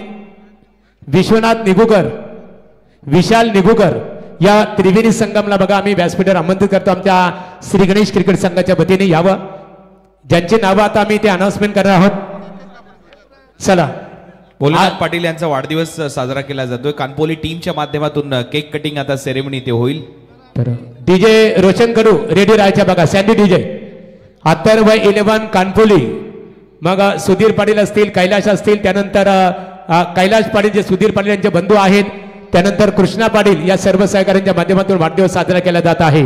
Speaker 2: विश्वनाथ निगुकर विशाल निगुकर या त्रिवेणी संगमला बघा आम्ही व्यासपीठावर आमंत्रित करतो. आमच्या श्री गणेश क्रिकेट संघाच्या वतीने यावं. ज्यांचे नावं आता आम्ही ते अनाउन्समेंट करणार आहोत. चला.
Speaker 4: भोलेनाथ पाटील यांचा वाढदिवस साजरा केला जातोय. कानपोली टीमच्या माध्यमातून केक कटिंग आता सेरेमनी ते होईल.
Speaker 2: तर डीजे रोशन कडू रेडी राहायच्या बघा. Sandy DJ Atharva 11 Kanpoli. मग सुधीर पाटील असतील कैलाश असतील त्यानंतर कैलाश पाटील जे सुधीर पाटील यांचे बंधू आहेत. त्यानंतर कृष्णा पाटील या सर्व सहकाऱ्यांच्या माध्यमातून वाढदिवस साजरा केला जात आहे.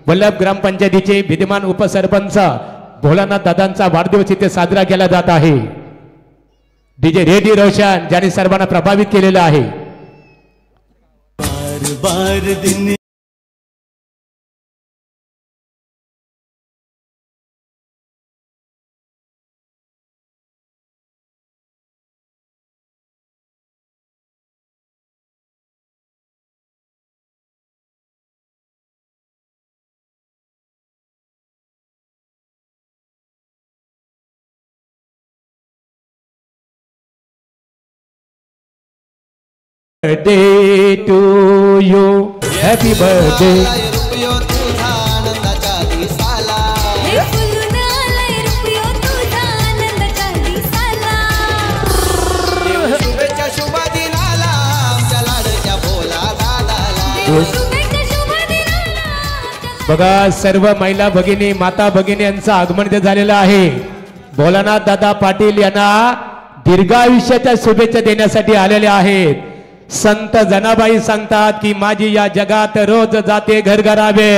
Speaker 2: वल्लभ ग्रामपंचायतीचे विद्यमान उपसरपंच भोलानाथ दादांचा वाढदिवस इथे साजरा केला जात आहे. डीजे रेडी रोशन ज्यांनी सर्वांना प्रभावित केलेलं आहे.
Speaker 3: बार बार दिन
Speaker 2: birthday to you, happy birthday. बघा सर्व महिला भगिनी माता भगिनी यांचं आगमन इथे झालेलं आहे. भोलानाथ दादा पाटील यांना दीर्घायुष्याच्या शुभेच्छा देण्यासाठी आलेले आहेत. संत जनाबाई सांगतात की माझी या जगात रोज जाते घरघरावे.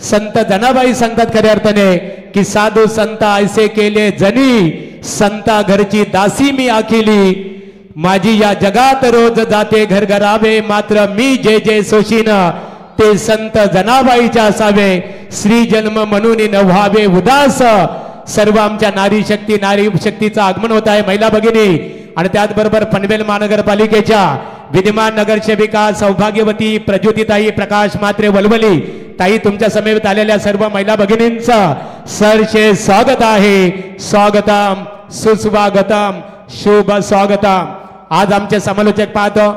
Speaker 2: संत जनाबाई सांगतात खऱ्या अर्थाने की साधू संत ऐसे केले जनी, संता घरची दासी मी आखिली. माझी या जगात रोज जाते घरघरावे, मात्र मी जे जे सोशीन ते संत जनाबाईच्या असावे. श्री जन्म म्हणून न व्हावे उदास. सर्व आमच्या नारी शक्तीचं आगमन होत आहे महिला भगिनी. आणि त्याचबरोबर पनवेल महानगरपालिकेच्या विद्यमान नगरसेविका सौभाग्यवती प्रज्योतीताई प्रकाश मात्रे वलवली ताई, तुमच्या समेत आलेल्या सर्व महिला भगिनींचं सरसे स्वागत आहे. स्वागतम सुस्वागतम शुभ स्वागतम. आज आमचे समालोचक पाहतो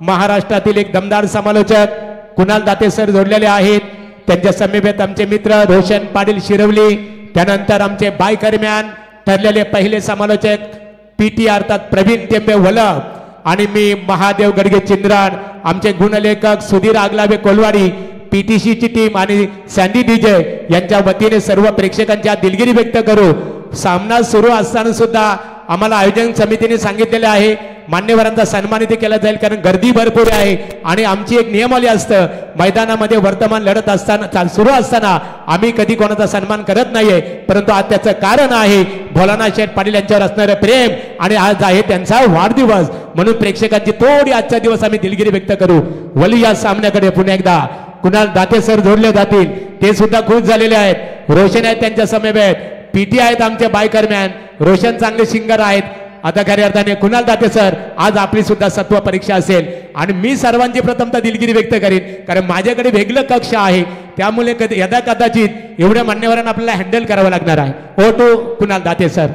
Speaker 2: महाराष्ट्रातील एक दमदार समालोचक कुणाल दाते सर जोडलेले आहेत. त्यांच्या समेत आमचे मित्र रोशन पाटील शिरवली, त्यानंतर आमचे बायकरम्यान ठरलेले पहिले समालोचक पीटी अर्थात प्रवीण टेंबे वलभ, आणि मी महादेव गडगे चिंद्रान, आमचे गुणलेखक सुधीर आगलावे कोलवाडी, पीटीसीची टीम आणि सँडी डीजे यांच्या वतीने सर्व प्रेक्षकांच्या दिलगिरी व्यक्त करू. सामना सुरू असताना सुद्धा आम्हाला आयोजन समितीने सांगितलेले आहे मान्यवरांचा सन्मानित केला जाईल, कारण गर्दी भरपूर आहे. आणि आमची एक नियमावली असतं, मैदानामध्ये वर्तमान लढत असताना सुरू असताना आम्ही कधी कोणाचा सन्मान करत नाहीये, परंतु आज त्याचं कारण आहे भोलानाथ शेठ पाटील यांच्यावर असणारं प्रेम, आणि आज आहे त्यांचा वाढदिवस, म्हणून प्रेक्षकांची थोडी आजचा दिवस आम्ही दिलगिरी व्यक्त करू. वली या सामन्याकडे पुन्हा एकदा कुणाल दाते सर जोडले जातील, ते सुद्धा खुश झालेले आहेत. रोशन आहेत त्यांच्या समेत, पीटी आहेत आमचे बायकरमॅन, रोशन चांगले सिंगर आहेत. आता खऱ्या अर्थाने कुणाल दाते सर आज आपली सुद्धा सत्व परीक्षा असेल, आणि मी सर्वांची प्रथमतः दिलगिरी व्यक्त करीन, कारण माझ्याकडे वेगळं कक्ष आहे, त्यामुळे यदा कदाचित एवढ्या मान्यवरांना आपल्याला हँडल करावं लागणार आहे. Over to Kunal Date sir.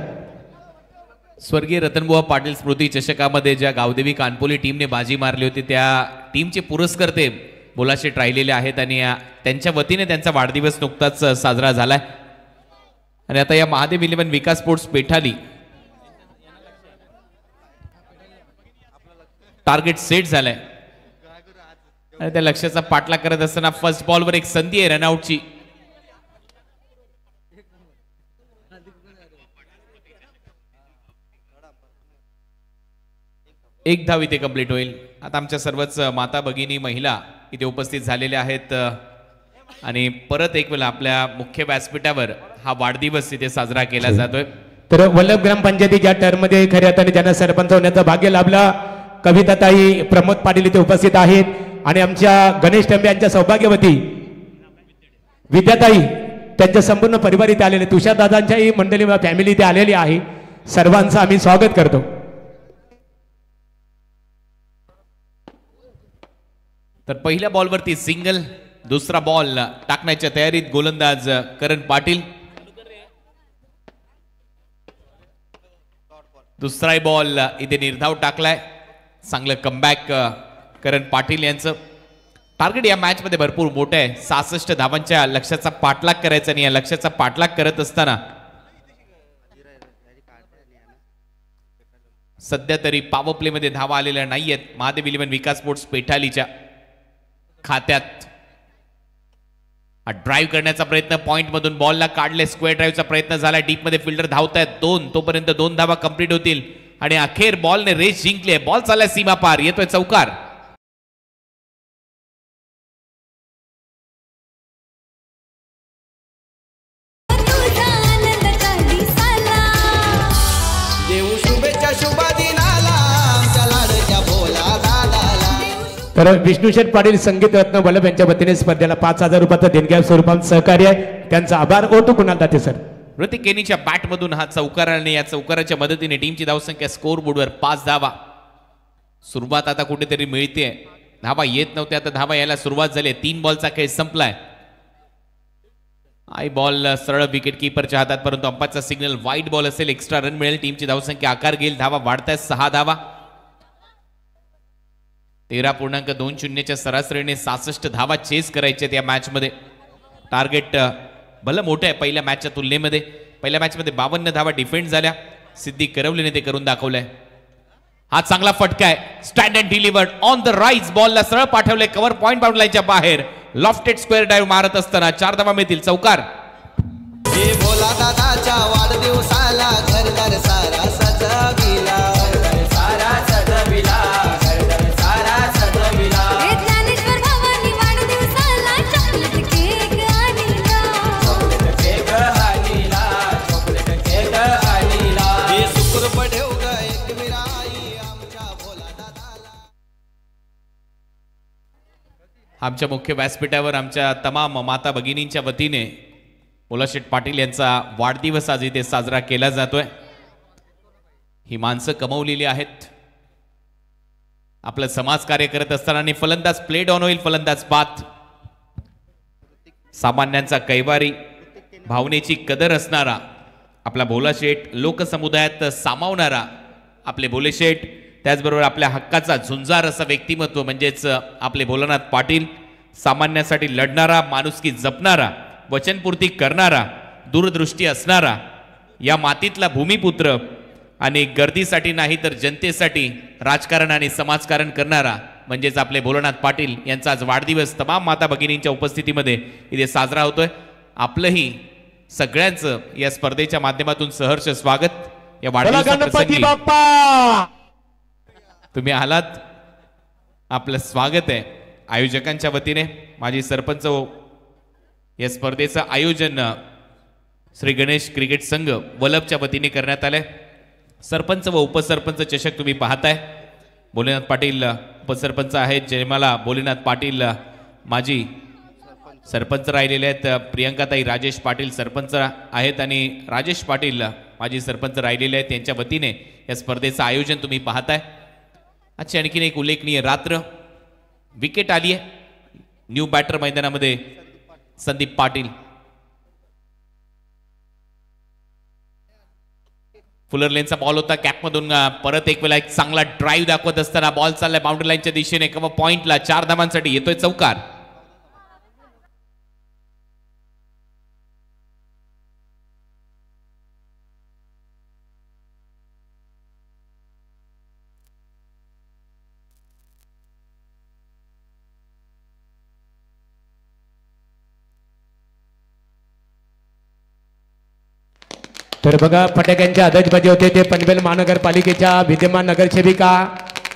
Speaker 4: स्वर्गीय रतनबुवा पाटील स्मृती चषकामध्ये ज्या गावदेवी कानपोली टीमने बाजी मारली होती त्या टीमचे पुरस्कर्ते बोलाशेठ राहिलेले आहेत, आणि त्यांच्या वतीने त्यांचा वाढदिवस नुकताच साजरा झालाय. आणि आता या महादेव इलेव्हन विकास स्पोर्ट्स पेठाली टार्गेट सेट झालाय, आणि त्या लक्ष्याचा पाठलाग करत असताना फर्स्ट बॉलवर एक संधी आहे रनआउटची. एक धाव इथे कंप्लीट होईल. आता आमच्या सर्वच माता भगिनी महिला इथे उपस्थित झालेल्या आहेत, आणि परत एक वेळा आपल्या मुख्य व्यासपीठावर हा वाढदिवस इथे साजरा केला जातोय.
Speaker 2: तर वल्लभ ग्रामपंचायतीच्या टर्ममध्ये खऱ्या अर्थाने ज्यांना सरपंच होण्याचं भाग्य लाभलं, कविताताई प्रमोद पाटील इथे उपस्थित आहेत, आणि आमच्या गणेश टेंबे यांच्या सौभाग्यवती विद्याताई त्यांच्या संपूर्ण परिवार इथे आलेले, तुषारदादांच्याही मंडळी फॅमिली इथे आलेली आहे. सर्वांचं आम्ही स्वागत करतो.
Speaker 4: तर पहिल्या बॉलवरती सिंगल, दुसरा बॉल टाकण्याच्या तयारीत गोलंदाज करण पाटील, दुसरा बॉल इथे निर्धाव टाकलाय. चांगलं कमबॅक करण पाटील यांचं. टार्गेट या मॅच मध्ये भरपूर मोठं आहे, 66 धावांच्या लक्ष्याचा पाठलाग करायचा, आणि या लक्ष्याचा पाठलाग करत असताना सध्या तरी पॉवर प्ले मध्ये धावा आलेल्या नाहीयेत महादेव इलेव्हन विकास स्पोर्ट्स पेठालीच्या खात्यात. ड्राईव्ह करण्याचा प्रयत्न, पॉइंट मधून बॉलला काढले, स्क्वेअर ड्राईव्हचा प्रयत्न झाला, डीप मध्ये फिल्डर धावतायत 2, तोपर्यंत 2 धावा कंप्लीट होतील, आणि अखेर बॉलने रेस जिंकली. बॉल चाललाय सीमा पार, येतोय चौकार.
Speaker 2: तर विष्णुशेठ पाटील संगीत रत्न वल्लभ यांच्या वतीने स्पर्धेला 5,000 रुपयाचं देणग्या स्वरूपात सहकार्य आहे, त्यांचा आभार. ओटू कुणाल दाते सर.
Speaker 4: ऋतिक केनीच्या बॅट मधून हा चौकार, आणि या चौकाराच्या मदतीने टीमची धावसंख्या स्कोर बोर्डवर 5 धावा. सुरुवात आता कुठेतरी मिळते, धावा येत नव्हत्या, आता धावा यायला सुरुवात झाली. 3 बॉलचा खेळ संपलाय. आई बॉल सरळ विकेट कीपरच्या हातात, परंतु अंपायरचा सिग्नल वाईट बॉल असेल, एक्स्ट्रा रन मिळेल, टीमची धावसंख्या आकार घेईल. धावा वाढतायत 6 धावा. 13.20च्या सरासरीने 66 धावा चेस करायच्या या मॅच मध्ये. टार्गेट भलं मोठं आहे पहिल्या मॅचच्या तुलनेमध्ये. पहिल्या मॅच मध्ये 52 धावा डिफेंड झाल्या, सिद्धी करवलीने ते करून दाखवलंय. हा चांगला फटका आहे, stand and delivered on the rise. बॉलला सरळ पाठवलंय कव्हर पॉइंट बाउंड्रीच्या बाहेर. लॉफ्टेड स्क्वेअर ड्राईव्ह मारत असताना 4 धावा मिळतील, चौकार.
Speaker 5: हे भोला दादाच्या वाढदिवसाला घरदार सारा सजविला, सारा सजविला, घरदार सारा
Speaker 4: आमच्या मुख्य व्यासपीठावर आमच्या तमाम माता भगिनींच्या वतीने मुलाशेठ पाटील यांचा वाढदिवस आज इथे साजरा केला जातोय. ही माणसं कमवलेली आहेत. आपलं समाज कार्य करत असताना आणि फलंदाज प्लेड ऑन होईल, फलंदाज बाद. सामान्यांचा कैवारी, भावनेची कदर असणारा आपला भोलाशेठ, लोकसमुदायात सामावणारा आपले भोलेशेठ, त्याचबरोबर आपल्या हक्काचा झुंजार असा व्यक्तिमत्व म्हणजेच आपले भोलानाथ पाटील. सामान्यासाठी लढणारा, माणुसकी जपणारा, वचनपूर्ती करणारा, दूरदृष्टी असणारा, या मातीतला भूमिपुत्र आणि गर्दीसाठी नाही तर जनतेसाठी राजकारण आणि समाजकारण करणारा म्हणजेच आपले भोलानाथ पाटील यांचा आज वाढदिवस तमाम माता भगिनींच्या उपस्थितीमध्ये इथे साजरा होतोय. आपलंही सगळ्यांचं या स्पर्धेच्या माध्यमातून सहर्ष स्वागत. या वाढदिवसाप्रसंगी तुम्ही आलात, आपलं स्वागत आहे. आयोजकांच्या वतीने माजी सरपंच या स्पर्धेचं आयोजन श्री गणेश क्रिकेट संघ वलभच्या वतीने करण्यात आलंय. सरपंच व उपसरपंच चषक तुम्ही पाहताय. भोलेनाथ पाटील उपसरपंच आहेत, जयमाला भोलेनाथ पाटील माजी सरपंच राहिलेले आहेत. प्रियंकाताई राजेश पाटील सरपंच आहेत आणि राजेश पाटील माजी सरपंच राहिलेले आहेत. त्यांच्या वतीने या स्पर्धेचं आयोजन तुम्ही पाहताय. आजची आणखीन एक उल्लेखनीय रात्र. विकेट आली आहे न्यू बॅटर मैदानामध्ये. संदीप पाटील फुलर लेनचा बॉल होता, कॅपमधून परत एक वेळा एक चांगला ड्राईव्ह दाखवत असताना बॉल चाललाय बाउंड्री लाईनच्या दिशेने किंवा पॉइंटला. 4 धावांसाठी येतोय चौकार.
Speaker 2: तर बघा फटाक्यांच्या आदजबाजी होते ते पनवेल महानगरपालिकेच्या विद्यमान नगरसेविका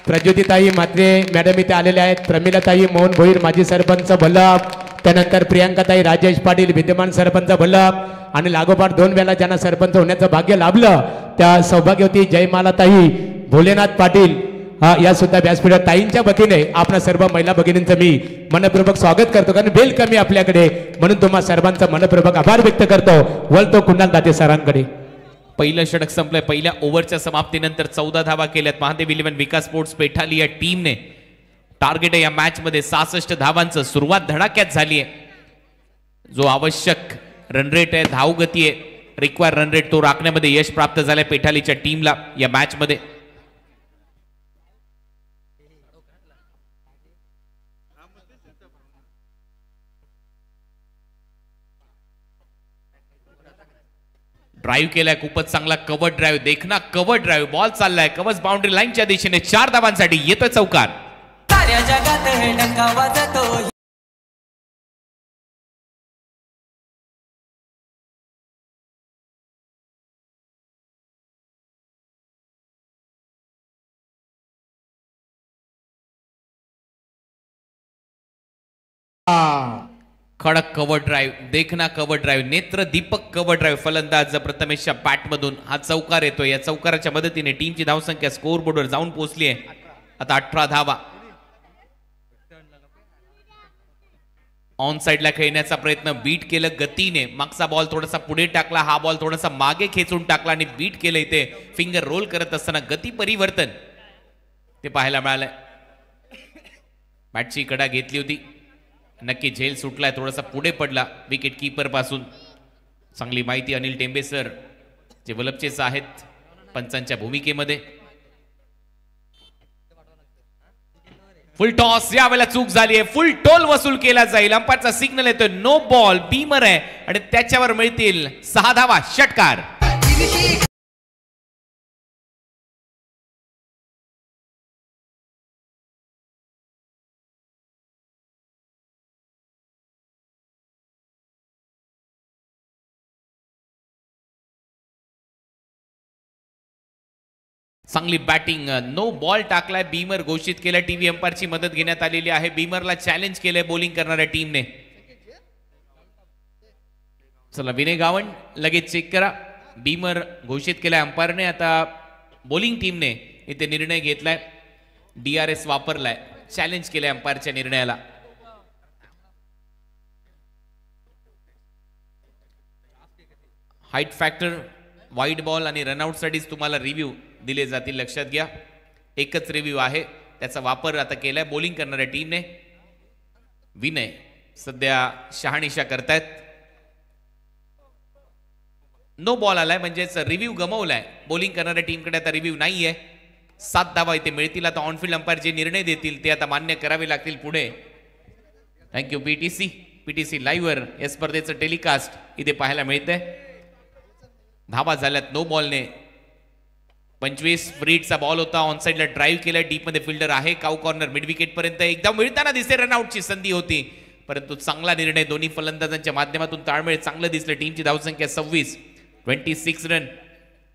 Speaker 2: प्रज्योतिताई म्हात्रे मॅडम इथे आलेल्या आहेत. प्रमिलाताई मोहन भोईर माजी सरपंच भल्लभ, त्यानंतर प्रियांकाताई राजेश पाटील विद्यमान सरपंच भल्लभ आणि लागोपाठ 2 वेळा ज्यांना सरपंच होण्याचं भाग्य लाभलं त्या सौभाग्यवती जयमालाताई भोलेनाथ पाटील या सुद्धा व्यासपीठात. ताईंच्या वतीने आपल्या सर्व महिला भगिनींचं मी मनपूर्वक स्वागत करतो, कारण वेळ कमी आपल्याकडे म्हणून तुम्हा सर्वांचा मनपूर्वक आभार व्यक्त करतो. वळतो कुणाल दाते सरांकडे.
Speaker 4: पहिलं षटक संपलंय. पहिल्या ओव्हरच्या समाप्तीनंतर 14 धावा केल्यात महादेव इलेव्हन विकास स्पोर्ट्स पेठाली या टीमने. टार्गेट आहे या मॅच मध्ये 66 धावांचं. सुरुवात धडाक्यात झाली आहे. जो आवश्यक रनरेट आहे, धावगती आहे, रिक्वायर रनरेट तो राखण्यामध्ये यश प्राप्त झालंय पेठालीच्या टीमला या मॅच मध्ये. ड्राईव्ह केलाय खूपच चांगला कव्हर ड्राईव्ह, देखना कव्हर ड्राईव्ह. बॉल चाललाय कव्हर बाउंड्री लाईनच्या दिशेने. 4 धावांसाठी येतोय चौकार.
Speaker 3: साऱ्या जगात हे डंका वाजतो.
Speaker 4: खडक कव्हर ड्राईव्ह, देखना कव्हर ड्राईव्ह, नेत्र दीपक कव्हर ड्राईव्ह. फलंदाज प्रथमेशच्या बॅटमधून हा चौकार येतोय. या चौकाराच्या मदतीने टीमची धावसंख्या स्कोअर बोर्डवर जाऊन पोहोचली आहे आता 18 धावा. ऑन साइडला खेळण्याचा प्रयत्न, बीट केलं गतीने. मागचा बॉल थोडासा पुढे टाकला, हा बॉल थोडासा मागे खेचून टाकला आणि बीट केलं. इथे फिंगर रोल करत असताना गती परिवर्तन ते पाहायला मिळालंय. बॅटची कडा घेतली होती, नक्की झेल सुटलाय, थोडासा पुढे पडला विकेट कीपर पासून. चांगली माहिती अनिल टेंबे सर जे वलभचेच आहेत पंचांच्या भूमिकेमध्ये. फुल टॉस, यावेळेला चूक झाली आहे. फुल टोल वसूल केला जाईल. अंपायरचा सिग्नल येतोय नो बॉल. बीमर आहे आणि त्याच्यावर मिळतील 6 धावा. षटकार. चांगली बॅटिंग. नो बॉल टाकलाय. बीमर घोषित केलाय. टीव्ही अंपायरची मदत घेण्यात आलेली आहे. बीमरला चॅलेंज केलंय बॉलिंग करणाऱ्या टीमने. चला विनय गावंड लगेच चेक करा. बीमर घोषित केलाय अंपायरने. आता बॉलिंग टीमने इथे निर्णय घेतलाय. DRS वापरलाय, चॅलेंज केलाय अंपायरच्या निर्णयाला. हाईट फॅक्टर, वाईड बॉल आणि रनआउटसाठीच तुम्हाला रिव्ह्यू दिले जातील, लक्षात घ्या. एकच रिव्ह्यू आहे, त्याचा वापर आता केलाय बॉलिंग करणाऱ्या टीमने. विनय सध्या शहानिशा करतायत. नो बॉल आलाय म्हणजेच रिव्ह्यू गमवलाय. बॉलिंग करणाऱ्या टीमकडे आता रिव्ह्यू नाहीये. 7 धावा इथे मिळतील. आता ऑनफिल्ड अंपायर जे निर्णय देतील ते आता मान्य करावे लागतील पुढे. थँक्यू पीटीसी लाईव्हवर या स्पर्धेचं टेलिकास्ट इथे पाहायला मिळतंय. धावा झाल्यात नो बॉलने. 25 फ्रीटचा बॉल होता, ऑन साइडला ड्राईव्ह केलाय, डीप मध्ये फिल्डर आहे. काऊ कॉर्नर मिड विकेट पर्यंत एकदा मिळताना दिसते. रनआउटची संधी होती परंतु चांगला निर्णय. दोन्ही फलंदाजांच्या माध्यमातून ताळमेळ चांगलं दिसलं. टीमची धावसंख्या 26 रन.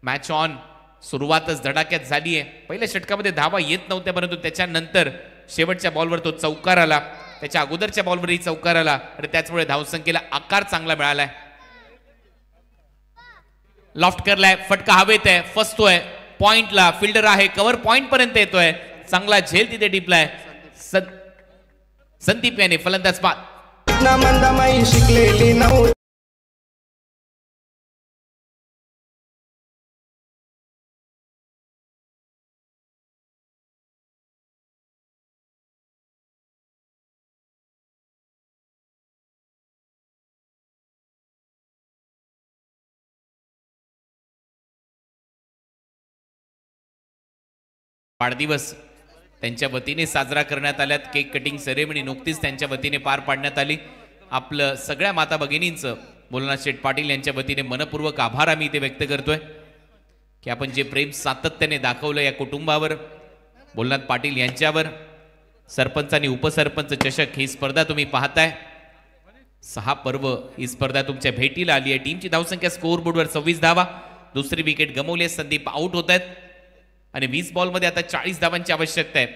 Speaker 4: Match on. सुरुवातच धडाक्यात झाली आहे. पहिल्या षटकामध्ये धावा येत नव्हत्या परंतु त्याच्यानंतर शेवटच्या बॉलवर तो चौकार आला. त्याच्या अगोदरच्या बॉलवरही चौकार आला आणि त्याचमुळे धावसंख्येला आकार चांगला मिळालाय. लॉफ्ट करलाय, फटका हवेत आहे, फसतोय पॉइंटला. फिल्डर आहे, कव्हर पॉइंट पर्यंत येतोय. चांगला झेल तिथे टिपलाय. संदीप याने फलंदाज बाद.
Speaker 5: मंदमाई शिकलेली नऊ.
Speaker 4: वाढदिवस त्यांच्या वतीने साजरा करण्यात आल्यात. केक कटिंग सेरेमनी नुकतीच त्यांच्या वतीने पार पाडण्यात आली. आपलं सगळ्या माता भगिनींचं भोलानाथ शेठ पाटील यांच्या वतीने मनपूर्वक आभार आम्ही इथे व्यक्त करतोय की आपण जे प्रेम सातत्याने दाखवलं या कुटुंबावर, भोलानाथ पाटील यांच्यावर. सरपंच आणि उपसरपंच चषक ही स्पर्धा तुम्ही पाहताय. 6 पर्व ही स्पर्धा तुमच्या भेटीला आली आहे. टीमची धावसंख्या स्कोअर बोर्डवर 26 धावा. दुसरी विकेट गमवली. संदीप आउट होत आहेत आणि 20 बॉलमध्ये आता 40 धावांची आवश्यकता आहे.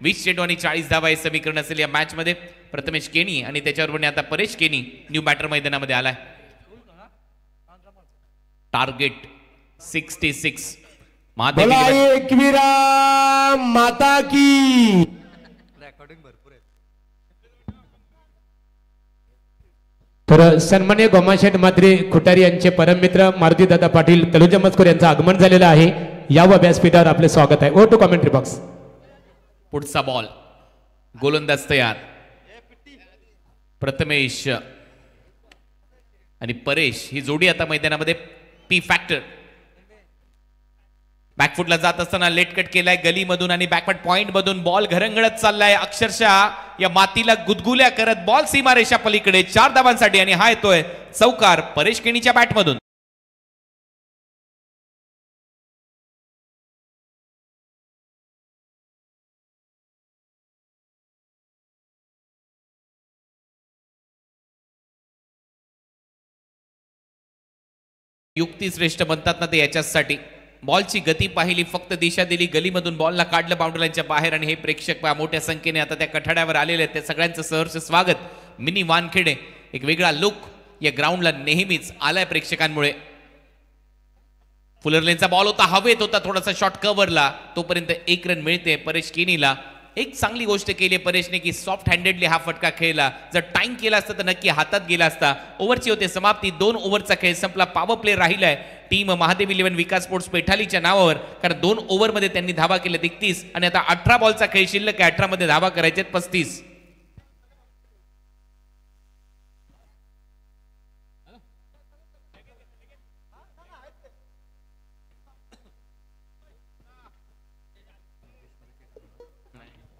Speaker 4: 20 चेंडू आणि 40 धावा हे समीकरण असेल या मॅच मध्ये. प्रथमेश केनी आणि त्याच्याबरोबर आता परेश केनी न्यू बॅटर मैदानामध्ये आलाय. टार्गेट 66.
Speaker 2: एकवीरा माता की. तर सन्मान्य गोमाशेठ मात्रे खुटारी यांचे परममित्र मारुतीदादा पाटील तलुजा मस्कोर यांचं आगमन झालेलं आहे. या व्यासपीठावर आपले स्वागत आहे. Over to commentary box.
Speaker 4: पुढचा बॉल. गोलंदाज तयार. प्रथमेश आणि परेश ही जोडी आता मैदानामध्ये. पी फॅक्टर बॅकफुटला जात असताना लेट कट केलाय गलीमधून आणि बॅकवर्ड पॉइंट मधून बॉल घरंगळत चाललाय. अक्षरशः या मातीला गुदगुल्या करत बॉल सीमारेषा पलीकडे 4 धावांसाठी आणि हा येतोय चौकार परेश केणीच्या बॅटमधून. युक्ती श्रेष्ठ म्हणतात ना ते याच्यासाठी. बॉलची गती पाहिली, फक्त दिशा दिली, गलीमधून बॉलला काढलं बाउंड्री लाईनच्या बाहेर आणि हे प्रेक्षक मोठ्या संख्येने आता त्या कठाड्यावर आलेले आहेत. त्या सगळ्यांचं सहर्ष स्वागत. मिनी वानखेडे एक वेगळा लुक या ग्राउंडला नेहमीच आलाय प्रेक्षकांमुळे. फुलर लेनचा बॉल होता, हवेत होता, थोडासा शॉट कव्हरला. तोपर्यंत 1 रन मिळते परेश केनीला. एक चांगली गोष्ट केली परेशने की सॉफ्ट हँडेडली हा फटका खेळला. जर टाइम केला असता तर नक्की हातात गेला असता. ओव्हरची होते समाप्ती. 2 ओव्हरचा खेळ संपला. पॉवर प्ले राहिलाय टीम महादेव 11 विकास स्पोर्ट्स पेठालीच्या नावावर, कारण 2 ओव्हरमध्ये त्यांनी धावा केल्या 31 आणि आता 18 बॉलचा खेळ शिल्लक आहे. 18 मध्ये धावा करायचे 35.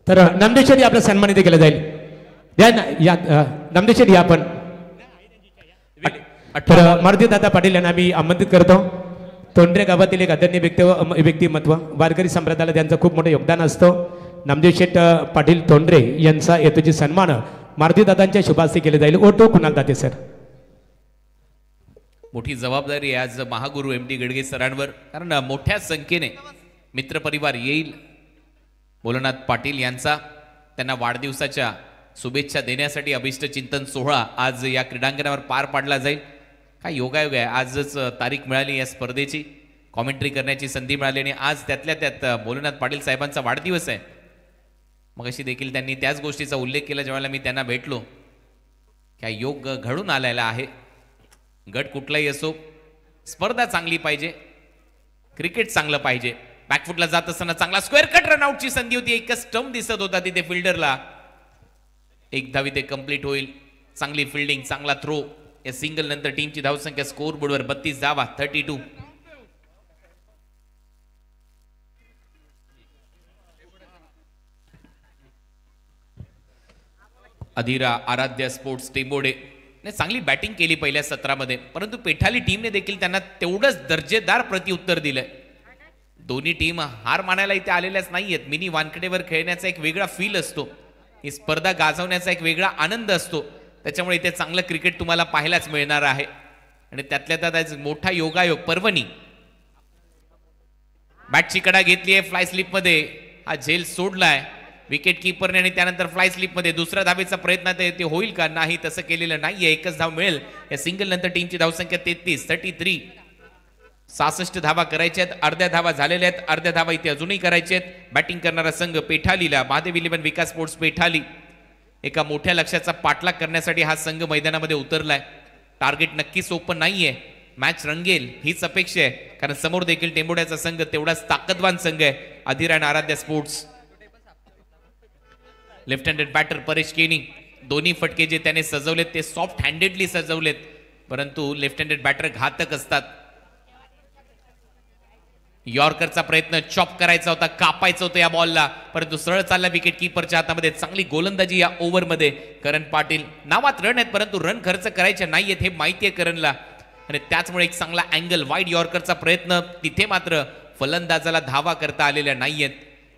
Speaker 2: तर नामदेव शेठ आपला सन्मानित केलं जाईल. नामदेव शेठ या आपण. तर मारुतीदादा पाटील यांना आम्ही आमंत्रित करतो. तोंडरे गावातील एक आदरणीय व्यक्तिमत्व, वारकरी संप्रदायाला त्यांचं खूप मोठं योगदान असतं. नामदेव शेठ पाटील तोंडरे यांचा येतोची सन्मान मारुतीदादांच्या शुभास्ते केले जाईल. ओटो कुणाल दाते सर.
Speaker 4: मोठी जबाबदारी आज महागुरु MD गडगे सरांवर, कारण मोठ्या संख्येने मित्रपरिवार येईल. भोलानाथ पाटील यांचा त्यांना वाढदिवसाच्या शुभेच्छा देण्यासाठी अभिष्ट चिंतन सोहळा आज या क्रीडांगणावर पार पाडला जाईल. काय योगायोग आहे, आजच तारीख मिळाली या स्पर्धेची, कॉमेंट्री करण्याची संधी मिळाली आणि आज त्यातल्या त्यात भोलेनाथ पाटील साहेबांचा वाढदिवस आहे. मग अशी देखील त्यांनी त्याच गोष्टीचा उल्लेख केला जेव्हा मी त्यांना भेटलो. काय योग घडून आलेला आहे. गट कुठलाही असो, स्पर्धा चांगली पाहिजे, क्रिकेट चांगलं पाहिजे. बॅकफुटला जात असताना चांगला स्क्वेअर कट रनआउटची संधी होती. एकच स्टंप दिसत होता तिथे फिल्डरला. एक धाव इथे कंप्लीट होईल. चांगली फिल्डिंग, चांगला थ्रो. या सिंगल नंतर टीमची धावसंख्या स्कोर बोर्डवर 32 धावा, 32. अधीरा आराध्य स्पोर्ट्स टेंबोडे ने चांगली बॅटिंग केली पहिल्या सत्रामध्ये, परंतु पेठाली टीमने देखील त्यांना तेवढंच दर्जेदार प्रत्युत्तर दिलंय. दोन्ही टीम हार मानायला इथे आलेल्याच नाहीयेत. मिनी वानखेडेवर खेळण्याचा एक वेगळा फील असतो, ही स्पर्धा गाजवण्याचा एक वेगळा आनंद असतो. त्याच्यामुळे इथे चांगलं क्रिकेट तुम्हाला पाहायलाच मिळणार आहे. आणि त्यातल्या त्यात मोठा योगायोग पर्वणी बॅटची कडा घेतली आहे. फ्लाय स्लिप मध्ये हा झेल सोडलाय विकेट कीपरने आणि त्यानंतर फ्लाय स्लिप मध्ये दुसऱ्या धावेचा प्रयत्न ते होईल का? नाही, तसं केलेलं नाहीये. एकच धाव मिळेल. या सिंगल नंतर टीमची धावसंख्या 33. 66 धावा करायच्या आहेत. अर्ध्या धावा झालेल्या आहेत. अर्ध्या धावा इथे अजूनही करायच्या आहेत. बॅटिंग करणारा संघ पेठालीला महादेव इलेव्हन विकास स्पोर्ट्स पेठाली. एका मोठ्या लक्ष्याचा पाठलाग करण्यासाठी हा संघ मैदानामध्ये उतरलाय. टार्गेट नक्कीच सोपं नाहीये. मॅच रंगेल हीच अपेक्षा आहे, कारण समोर देखील टेंबोड्याचा संघ तेवढाच ताकदवान संघ आहे. अधीर आणि Aaradhya sports. Left handed batter Paresh Keni. दोन्ही फटके जे त्याने सजवलेत ते सॉफ्ट हँडेडली सजवलेत, परंतु लेफ्ट हँडेड बॅटर घातक असतात. यॉर्करचा प्रयत्न चॉप करायचा होता, कापायचं होतं या बॉलला, परंतु सरळ चालला विकेट कीपरच्या हातामध्ये. चांगली गोलंदाजी या ओव्हरमध्ये. करण पाटील नावात रन आहेत, परंतु रन खर्च करायचे नाहीयेत हे माहिती आहे करणला. आणि त्याचमुळे एक चांगला अँगल वाईड यॉर्करचा प्रयत्न. तिथे मात्र फलंदाजाला धावा करता आलेल्या नाहीयेत.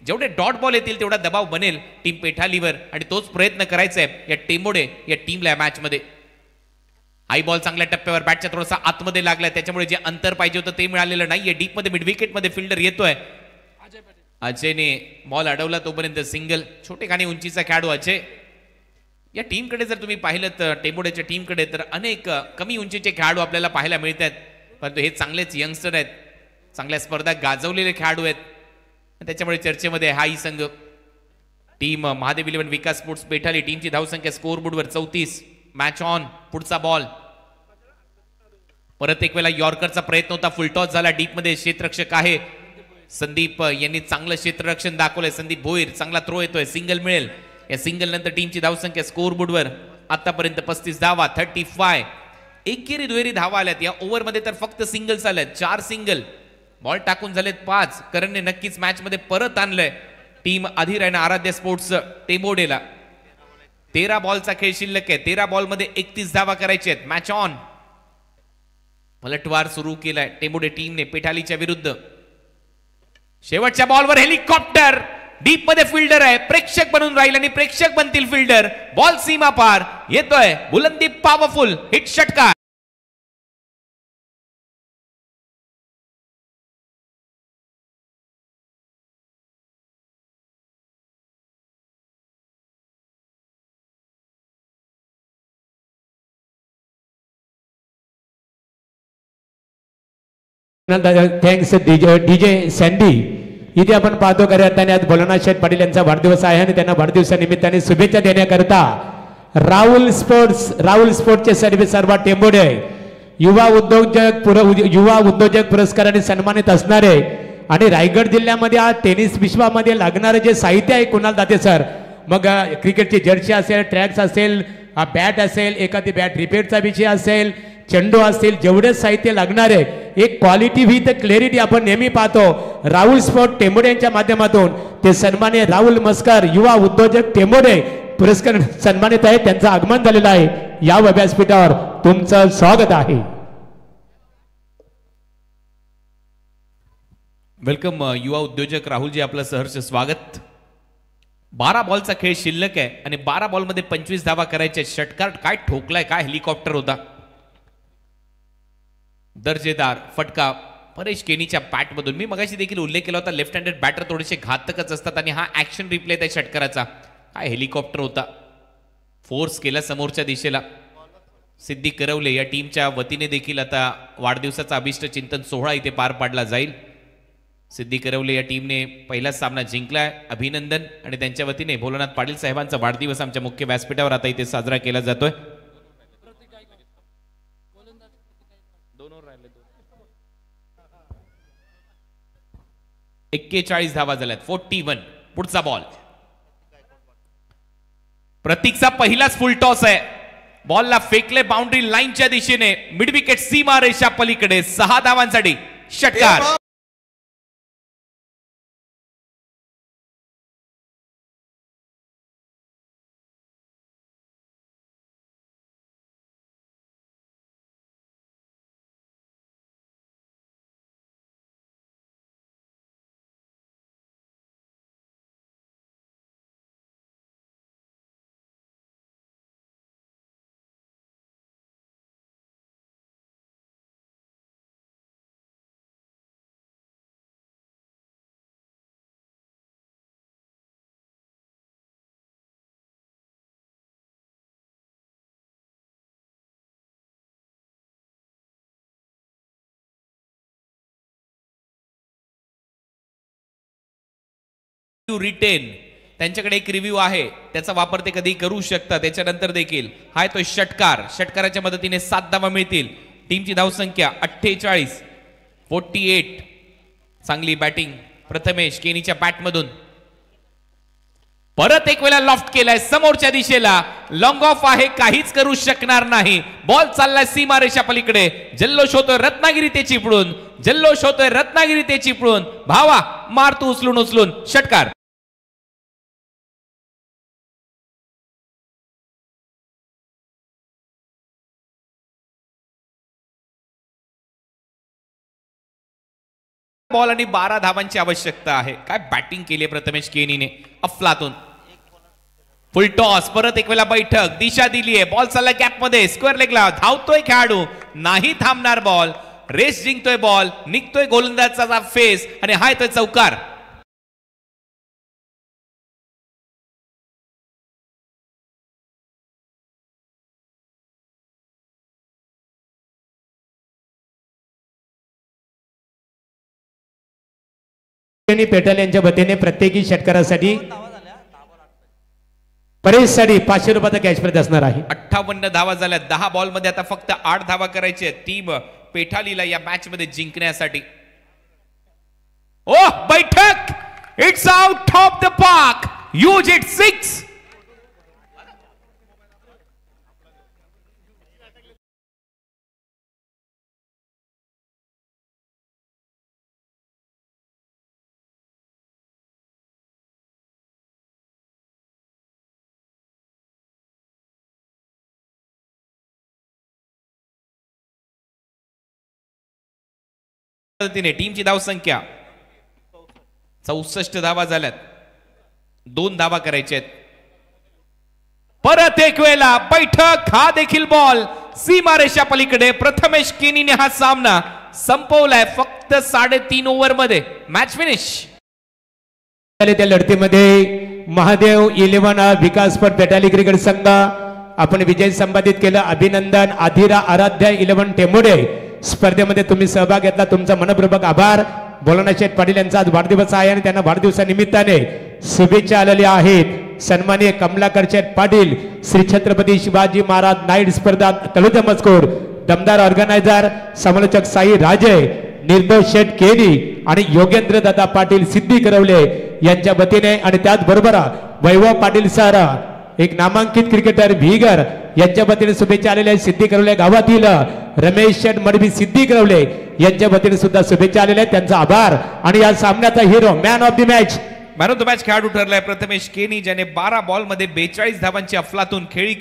Speaker 4: जेवढे डॉट बॉल येतील तेवढा दबाव बनेल टीम पेठालीवर, आणि तोच प्रयत्न करायचा आहे या टेंबोडे या टीमला या मॅच मध्ये. हाय बॉल चांगल्या टप्प्यावर बॅटच्या थोडासा आतमध्ये लागलाय, त्याच्यामुळे जे अंतर पाहिजे होतं ते मिळालेलं नाहीये. डीप मध्ये मिड विकेट मध्ये फिल्डर येतोय. अजयने बॉल अडवला तोपर्यंत सिंगल. छोटे खाणी उंचीचा खेळाडू अजय. या टीमकडे जर तुम्ही पाहिलं तर टेंबोड्याच्या टीमकडे तर अनेक कमी उंचीचे खेळाडू आपल्याला पाहायला मिळत आहेत, परंतु हे चांगलेच यंगस्टर आहेत, चांगल्या स्पर्धा गाजवलेले खेळाडू आहेत. त्याच्यामुळे चर्चेमध्ये हाही संघ. टीम महादेव इलेव्हन विकास स्पोर्ट्स पेठाली. टीमची धावसंख्या स्कोर बोर्डवर 34. Match on. पुढचा बॉल. परत एक वेळा यॉर्करचा प्रयत्न होता, फुलटॉस झाला. डीप मध्ये क्षेत्ररक्षक आहे संदीप यांनी चांगलं क्षेत्ररक्षण दाखवलंय. संदीप भोईर चांगला थ्रो येतोय. सिंगल मिळेल. या सिंगल नंतर टीमची धावसंख्या स्कोर बोर्डवर आतापर्यंत 35 धावा, 35. एकेरी दुहेरी धावा आल्यात. या ओव्हरमध्ये तर फक्त सिंगल्स आल्यात. 4 सिंगल. बॉल टाकून झालेत 5. करणने नक्कीच मॅच मध्ये परत आणलंय टीम अधीर आणि आराध्य स्पोर्ट्स टेंबोडेला. 13 बॉलचा खेळ शिल्लक आहे. 13 बॉल मध्ये 31 धावा करायचे आहेत. Match on. पलटवार सुरू केलाय टेंबोडे टीमने पेठालीच्या विरुद्ध. शेवटच्या बॉलवर हेलिकॉप्टर. डीप मध्ये फिल्डर आहे, प्रेक्षक बनून राहील आणि प्रेक्षक बनतील फिल्डर. बॉल सीमा पार येतोय. बुलंदी पॉवरफुल हिट षटकार.
Speaker 2: Thanks DJ sandy. इथे आपण पाहतो खऱ्या अर्थाने आज भोलानाथ शेठ पाटील यांचा वाढदिवस आहे आणि त्यांना वाढदिवसानिमित्ताने शुभेच्छा देण्याकरता राहुल स्पोर्ट्सचे सर्व टेंबोडे युवा उद्योजक पुरस्काराने सन्मानित असणारे आणि रायगड जिल्ह्यामध्ये आज टेनिस विश्वामध्ये लागणारे जे साहित्य आहे कुणाल दाते सर, मग क्रिकेटची जर्सी असेल, ट्रॅक्स असेल, बॅट असेल, एखादी बॅट रिपेअरचा विषय असेल, चेंडू असतील, जेवढे साहित्य लागणारे एक क्वालिटी विथ क्लॅरिटी आपण नेहमी पाहतो. राहुल स्पोर्ट टेंबोडे यांच्या माध्यमातून ते सन्मान्य राहुल मस्कर युवा उद्योजक टेंबोडे पुरस्कार सन्मानित आहे. त्यांचं आगमन झालेलं आहे. या व्यासपीठावर तुमचं स्वागत आहे.
Speaker 4: वेलकम युवा उद्योजक राहुलजी, आपलं सहर्ष स्वागत. 12 बॉलचा खेळ शिल्लक आहे आणि 12 बॉलमध्ये 25 धावा करायचे. षटकार काय ठोकलाय, काय हेलिकॉप्टर होता. दर्जेदार फटका परेश केनीच्या बॅटमधून. मी मगाशी देखील उल्लेख केला होता, लेफ्ट हँडेड बॅटर थोडेसे घातकच असतात आणि हा ऍक्शन रिप्ले त्या षटकाराचा. काय हेलिकॉप्टर होता. फोर्स केला समोरच्या दिशेला. सिद्धी करवले या टीमच्या वतीने देखील आता वाढदिवसाचा अभिष्ट चिंतन सोहळा इथे पार पाडला जाईल. सिद्धी करवले या टीमने पहिलाच सामना जिंकलाय. अभिनंदन. आणि त्यांच्या वतीने भोलानाथ पाटील साहेबांचा वाढदिवस आमच्या मुख्य व्यासपीठावर आता इथे साजरा केला जातोय. 41 धावा झाल्यात. 41. पुढचा बॉल. प्रतीकचा पहिलाच फुल टॉस आहे. बॉलला फेकले बाउंड्री लाईनच्या दिशेने. मिड विकेट सीमा रेषा पलीकडे. 6 धावांसाठी षटकार. रिटेन त्यांच्याकडे एक रिव्ह्यू आहे, त्याचा वापर ते कधी करू शकतात. त्याच्यानंतर देखील हाय तो षटकार. षटकाराच्या मदतीने 7 धावा मिळतील. टीमची धावसंख्या 48. 48. चांगली बॅटिंग प्रथमेश केनीच्या बॅटमधून. परत एक वेळा लॉफ्ट केलाय समोरच्या दिशेला. लॉंग ऑफ आहे, काहीच करू शकणार नाही. बॉल चाललाय सीमारेषा पलीकडे. जल्लोष होतोय रत्नागिरी ते चिपळूण. जल्लोष होतोय रत्नागिरी ते चिपळूण. भावा मारतो उचलून उचलून. षटकार. बॉल आणि 12 धावांची आवश्यकता आहे. काय बॅटिंग केली प्रथमेश केनीने. अफलातून फुल टॉस. परत एक वेळा बैठक. दिशा दिलीये. बॉल चालला गॅप मध्ये. स्क्वेअर लेगला धावतोय खेळाडू. नाही थांबणार बॉल. Race जिंकतोय ball. निघतोय गोलंदाजाचा फेस आणि हाय तो चौकार.
Speaker 2: पेटल यांच्या वतीने प्रत्येकी षटकारासाठी परेशसाठी 500 रुपयाचा कॅश प्राइज असणार आहे.
Speaker 4: 58 धावा झाल्या. 10 बॉल मध्ये आता फक्त 8 धावा करायचे आहेत टीम पेठालीला या मॅच मध्ये जिंकण्यासाठी. ओह बैठक. It's out of the park. Use it 6. टीमची धावसंख्या 64 धावा झाल्यात. 2 धावा करायच्या आहेत. परत एक वेळा बैठक. हा देखील बॉल सीमारेषा पलीकडे. प्रथमेश केनीने हा सामना संपवलाय फक्त 3.5 ओव्हर मध्ये. Match finish.
Speaker 2: त्या लढतीमध्ये महादेव 11 विकासपट पेटाली क्रिकेट संघ आपण विजय संपादित केला. अभिनंदन. आधिरा आराध्या 11 टेंबोडे स्पर्धेमध्ये तुम्ही सहभाग घेतला. तुमचा मनपूर्वक आभार. बोलणा शेठ पाटील यांचा आज वाढदिवस आहे आणि त्यांना वाढदिवसानिमित्ताने शुभेच्छा आलेल्या आहेत. सन्माननीय कमलाकर शेठ पाटील श्री छत्रपती शिवाजी महाराज नाईट स्पर्धा तळोजा मजकूर. दमदार ऑर्गनायझर समालोचक साई राजे, निर्दोष शेठ केनी आणि योगेंद्र दादा पाटील सिद्धी करवले यांच्या वतीने आणि त्याचबरोबर वैभव पाटील सर एक नामांकित क्रिकेटर भीगर यांच्या वतीने शुभेच्छा आलेल्या. सिद्धी करवले गावातील रमेश शेठ मडवी सिद्धी करवले यांच्या वतीने सुद्धा शुभेच्छा आलेल्या. त्यांचा आभार. आणि या सामन्याचा hero man of the match.
Speaker 4: Man of the match खेळाडू ठरलाय प्रथमेश केनी, ज्याने 12 बॉल मध्ये 42 धावांची अफलातून खेळी